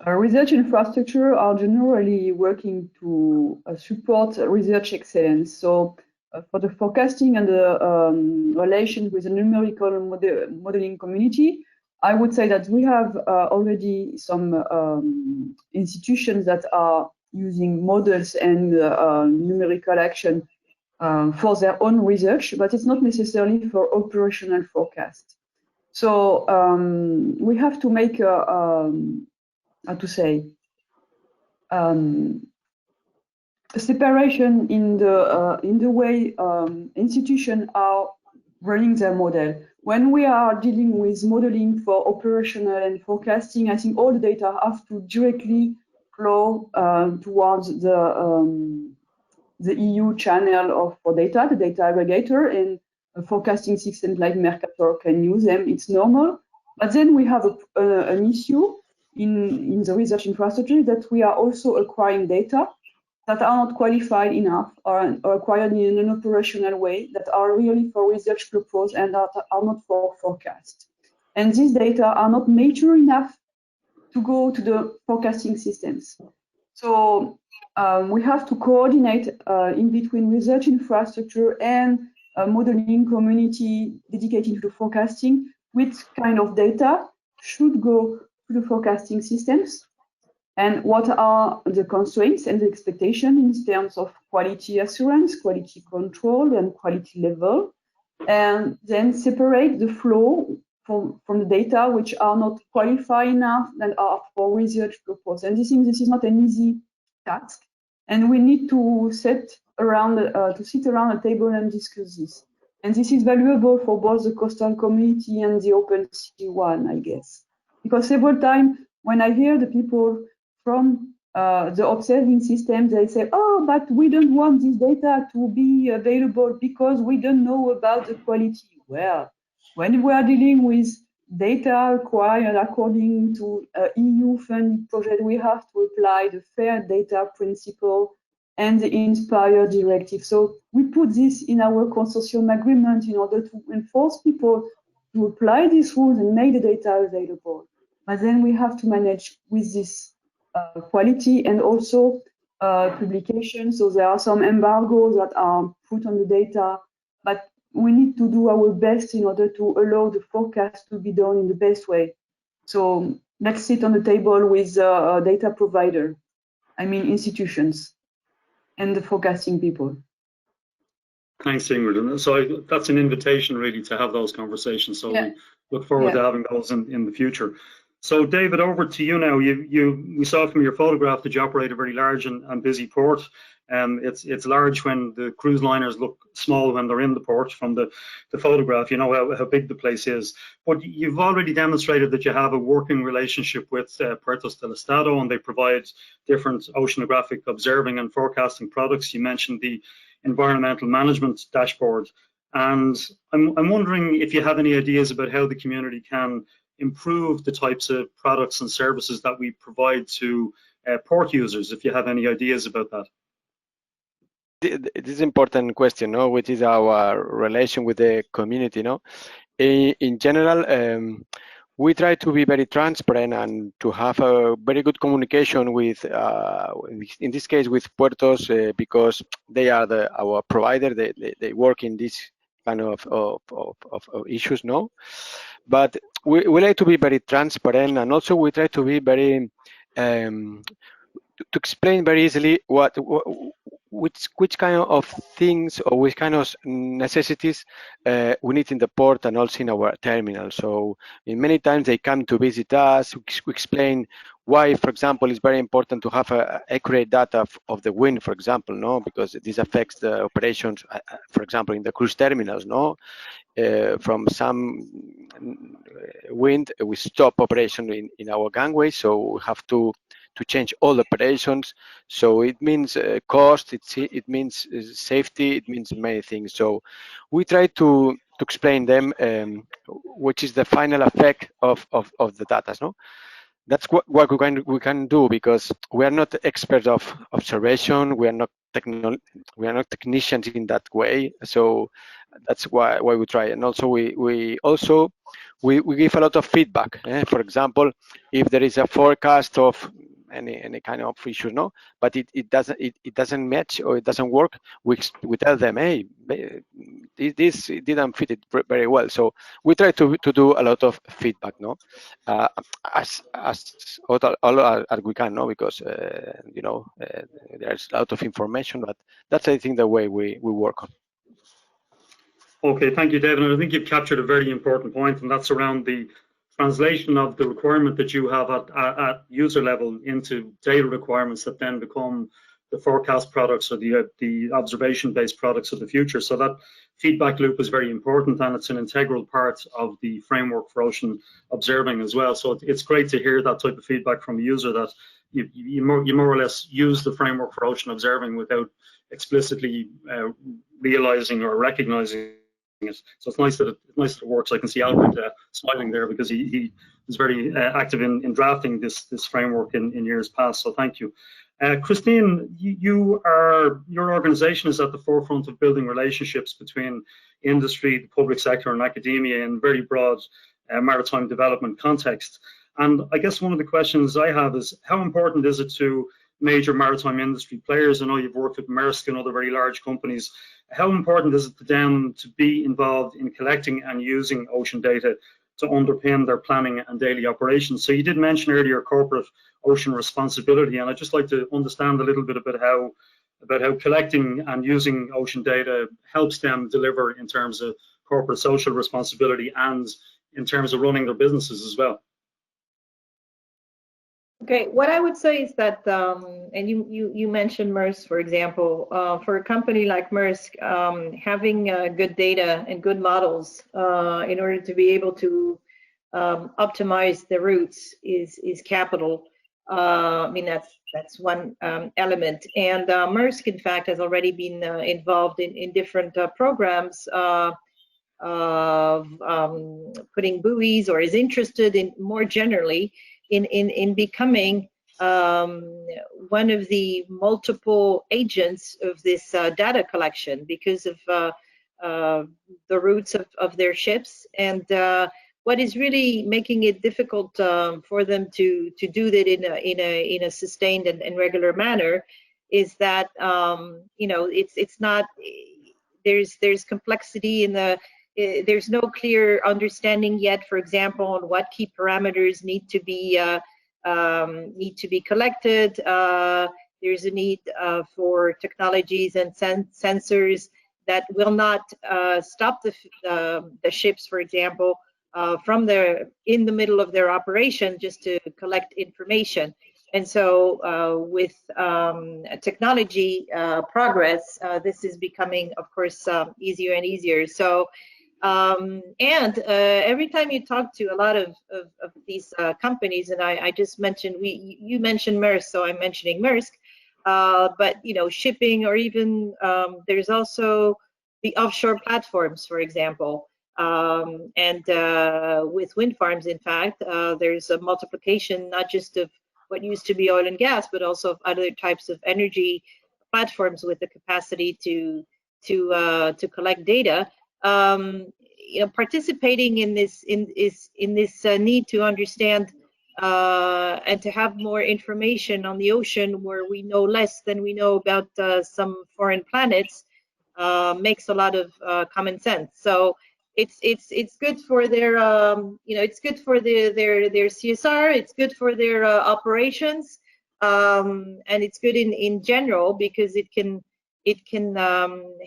Research infrastructure are generally working to support research excellence. So for the forecasting and the relation with the numerical modeling community, I would say that we have already some institutions that are using models and numerical action for their own research, but it's not necessarily for operational forecast. So we have to make a separation in the way institutions are running their model. When we are dealing with modeling for operational and forecasting, I think all the data have to directly flow towards the EU channel for data, the data aggregator, and forecasting systems like Mercator can use them. It's normal. But then we have an issue in the research infrastructure that we are also acquiring data that are not qualified enough or acquired in an operational way, that are really for research purpose and that are not for forecast. And these data are not mature enough to go to the forecasting systems. So we have to coordinate in between research infrastructure and modeling community dedicated to the forecasting, which kind of data should go to the forecasting systems, and what are the constraints and the expectation in terms of quality assurance, quality control, and quality level, and then separate the flow from the data which are not qualified enough and are for research purpose. And this is not an easy task, and we need to sit around a table and discuss this. And this is valuable for both the coastal community and the open sea one, I guess. Because several times when I hear the people from the observing system, they say, oh, but we don't want this data to be available because we don't know about the quality. Well, when we are dealing with data acquired according to EU funded project, we have to apply the fair data principle and the INSPIRE directive. So we put this in our consortium agreement in order to enforce people to apply these rules and make the data available. But then we have to manage with this quality and also publication. So there are some embargoes that are put on the data, but we need to do our best in order to allow the forecast to be done in the best way. So let's sit on the table with a data provider, I mean institutions, and the forecasting people. Thanks, Ingrid. So that's an invitation really to have those conversations. So we look forward to having those in the future. So David, over to you now. We saw from your photograph that you operate a very large and busy port. It's large when the cruise liners look small when they're in the port. From the photograph, you know how big the place is. But you've already demonstrated that you have a working relationship with Puertos del Estado, and they provide different oceanographic observing and forecasting products. You mentioned the environmental management dashboard, and I'm wondering if you have any ideas about how the community can improve the types of products and services that we provide to port users, if you have any ideas about that. This is an important question, no? Which is our relation with the community. No? In general, we try to be very transparent and to have a very good communication with, in this case, with Puertos, because they are our provider. They work in this kind of issues, no? But we like to be very transparent, and also we try to be very to explain very easily what which kind of things or which kind of necessities we need in the port and also in our terminal. So many times they come to visit us. We explain why, for example, it's very important to have accurate data of the wind, for example, no, because this affects the operations, for example, in the cruise terminals, no. From some wind, we stop operation in our gangway, so we have to change all operations. So it means cost, it means safety, it means many things. So we try to explain them which is the final effect of the data. No, that's what we can do, because we are not experts of observation. We are not technicians in that way. So that's why we try. And also we give a lot of feedback. For example, if there is a forecast of any kind of issue, no, but it doesn't match or it doesn't work, we tell them, hey, this didn't fit it very well. So we try to do a lot of feedback, no, as we can, no, because there's a lot of information, but that's, I think, the way we work on. Okay, thank you, David. And I think you've captured a very important point, and that's around the translation of the requirement that you have at user level into data requirements that then become the forecast products or the observation-based products of the future. So that feedback loop is very important, and it's an integral part of the framework for ocean observing as well. So it's great to hear that type of feedback from a user, that you more or less use the framework for ocean observing without explicitly realizing or recognizing it. So it's nice that it works. I can see Albert smiling there, because he was very active in drafting this framework in years past. So thank you. Christine, your organization is at the forefront of building relationships between industry, the public sector, and academia in very broad maritime development context. And I guess one of the questions I have is, how important is it to major maritime industry players? I know you've worked with Maersk and other very large companies. How important is it to them to be involved in collecting and using ocean data to underpin their planning and daily operations? So you did mention earlier corporate ocean responsibility, and I'd just like to understand a little bit about how collecting and using ocean data helps them deliver in terms of corporate social responsibility and in terms of running their businesses as well. Okay, what I would say is that, and you mentioned Maersk, for example, for a company like Maersk, having good data and good models in order to be able to optimize the routes is capital. I mean, that's one element. And Maersk, in fact, has already been involved in different programs of putting buoys, or is interested in more generally in becoming one of the multiple agents of this data collection, because of the routes of their ships. And what is really making it difficult for them to do that in a sustained and regular manner is that it's not, there's complexity in the there's no clear understanding yet, for example, on what key parameters need to be collected. There's a need for technologies and sensors that will not stop the ships, for example, from in the middle of their operation just to collect information. And so with technology progress, this is becoming, of course, easier and easier. So every time you talk to a lot of these companies, and I just mentioned, you mentioned Maersk, so I'm mentioning Maersk, but shipping, or even there's also the offshore platforms, for example, and with wind farms, in fact, there's a multiplication not just of what used to be oil and gas, but also of other types of energy platforms with the capacity to collect data. Participating in this need to understand and to have more information on the ocean, where we know less than we know about some foreign planets, makes a lot of common sense. So it's good for their it's good for their CSR, it's good for their operations, and it's good in general, because it can it can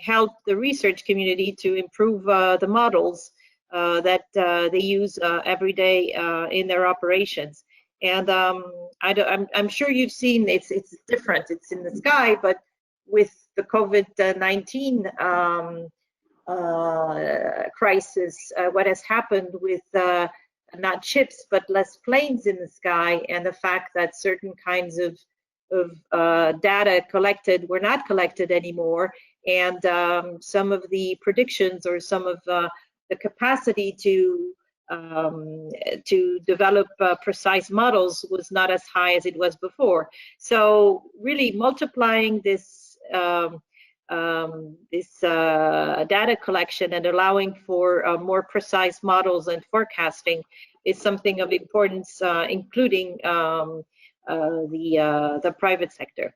help the research community to improve the models that they use every day in their operations. And I'm sure you've seen it's different. It's in the sky, but with the COVID-19 crisis, what has happened with not ships but less planes in the sky, and the fact that certain kinds of data collected were not collected anymore, and some of the predictions or some of the capacity to develop precise models was not as high as it was before. So really multiplying this data collection and allowing for more precise models and forecasting is something of importance, including the private sector.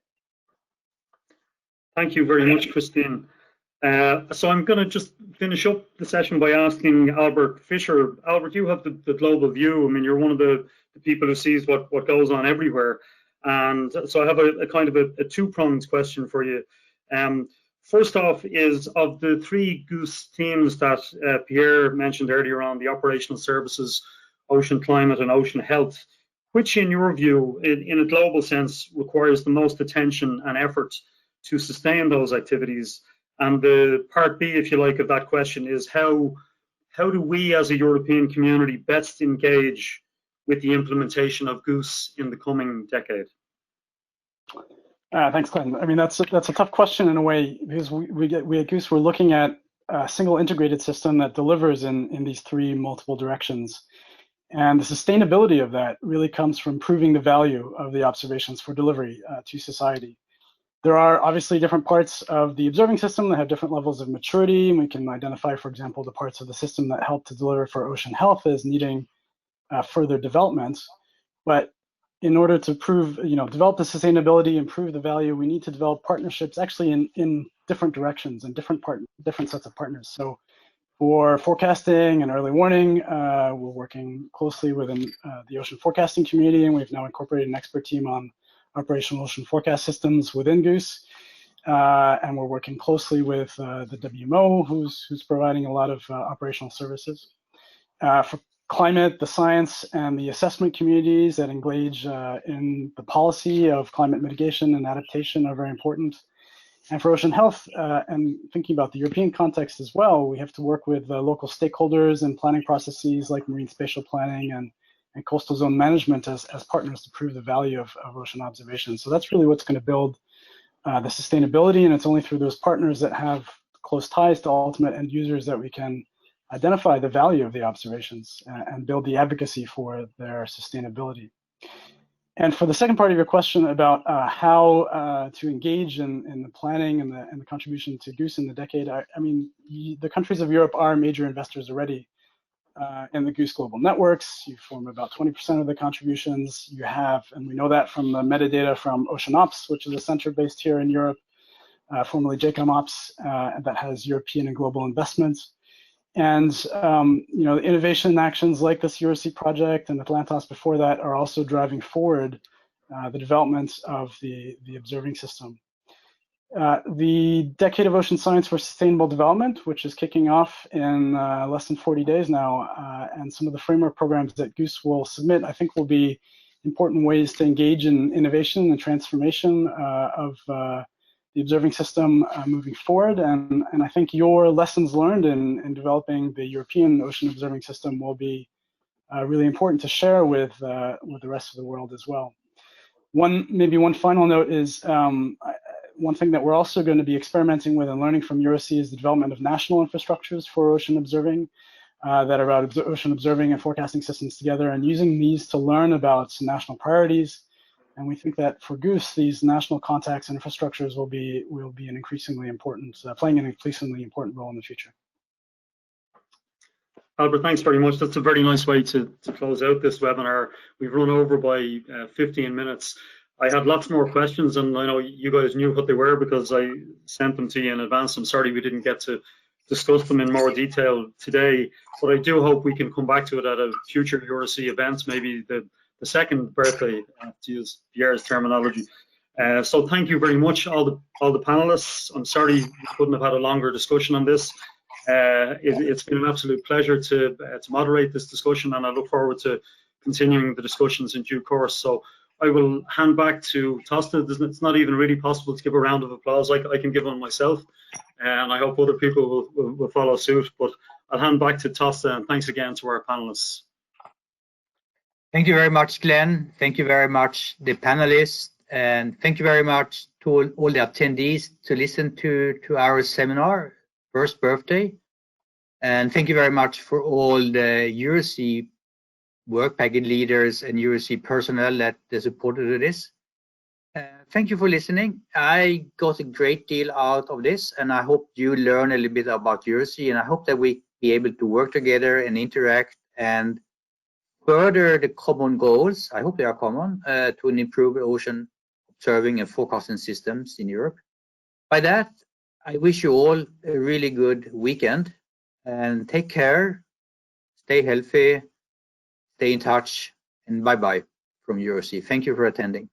Thank you very much, Christine. So I'm going to just finish up the session by asking Albert Fischer. Albert, you have the global view. I mean, you're one of the people who sees what goes on everywhere. And so I have a kind of a two-pronged question for you. First off is, of the three GOOS themes that Pierre mentioned earlier on, the operational services, ocean climate and ocean health, which in your view, in a global sense, requires the most attention and effort to sustain those activities? And the part B, if you like, of that question is how do we as a European community best engage with the implementation of GOOS in the coming decade? Thanks, Glenn. I mean, that's a tough question in a way, because we at GOOS, we're looking at a single integrated system that delivers in these three multiple directions. And the sustainability of that really comes from proving the value of the observations for delivery to society. There are obviously different parts of the observing system that have different levels of maturity, and we can identify, for example, the parts of the system that help to deliver for ocean health as needing further development. But in order to develop the sustainability, improve the value, we need to develop partnerships actually in different directions and different sets of partners. So for forecasting and early warning, we're working closely within the ocean forecasting community, and we've now incorporated an expert team on operational ocean forecast systems within GOOS. And we're working closely with the WMO, who's providing a lot of operational services. For climate, the science and the assessment communities that engage in the policy of climate mitigation and adaptation are very important. And for ocean health, and thinking about the European context as well, we have to work with local stakeholders and planning processes like marine spatial planning and coastal zone management as partners to prove the value of ocean observation. So that's really what's going to build the sustainability, and it's only through those partners that have close ties to ultimate end users that we can identify the value of the observations and build the advocacy for their sustainability. And for the second part of your question about how to engage in the planning and the contribution to GOOS in the decade, I mean, the countries of Europe are major investors already in the GOOS global networks. You form about 20% of the contributions. You have, and we know that from the metadata from OceanOps, which is a center based here in Europe, formerly GEOMAR, that has European and global investments. And innovation actions like this EuroSea project and Atlantos before that are also driving forward the development of the observing system. The Decade of Ocean Science for Sustainable Development, which is kicking off in less than 40 days now, and some of the framework programs that GOOS will submit, I think will be important ways to engage in innovation and transformation of the observing system moving forward. And I think your lessons learned in developing the European ocean observing system will be really important to share with the rest of the world as well. Maybe one final note is one thing that we're also going to be experimenting with and learning from EuroSea is the development of national infrastructures for ocean observing that are about ocean observing and forecasting systems together, and using these to learn about national priorities. And we think that for GOOS, these national contacts and infrastructures will be an increasingly important, playing an increasingly important role in the future. Albert, thanks very much. That's a very nice way to close out this webinar. We've run over by 15 minutes. I had lots more questions, and I know you guys knew what they were because I sent them to you in advance. I'm sorry we didn't get to discuss them in more detail today, but I do hope we can come back to it at a future EuroSea event, maybe the second birthday, to use Pierre's terminology. So thank you very much, all the panelists. I'm sorry we couldn't have had a longer discussion on this. It's been an absolute pleasure to moderate this discussion, and I look forward to continuing the discussions in due course. So I will hand back to Toste. It's not even really possible to give a round of applause. I can give one myself, and I hope other people will follow suit. But I'll hand back to Toste, and thanks again to our panelists. Thank you very much, Glenn. Thank you very much, the panelists, and thank you very much to all the attendees to listen to our seminar, first birthday. And thank you very much for all the EuroSea work package leaders and EuroSea personnel that supported this. Thank you for listening. I got a great deal out of this, and I hope you learn a little bit about EuroSea, and I hope that we be able to work together and interact and further the common goals, I hope they are common, to improve ocean observing and forecasting systems in Europe. By that, I wish you all a really good weekend, and take care, stay healthy, stay in touch, and bye-bye from EuroSea. Thank you for attending.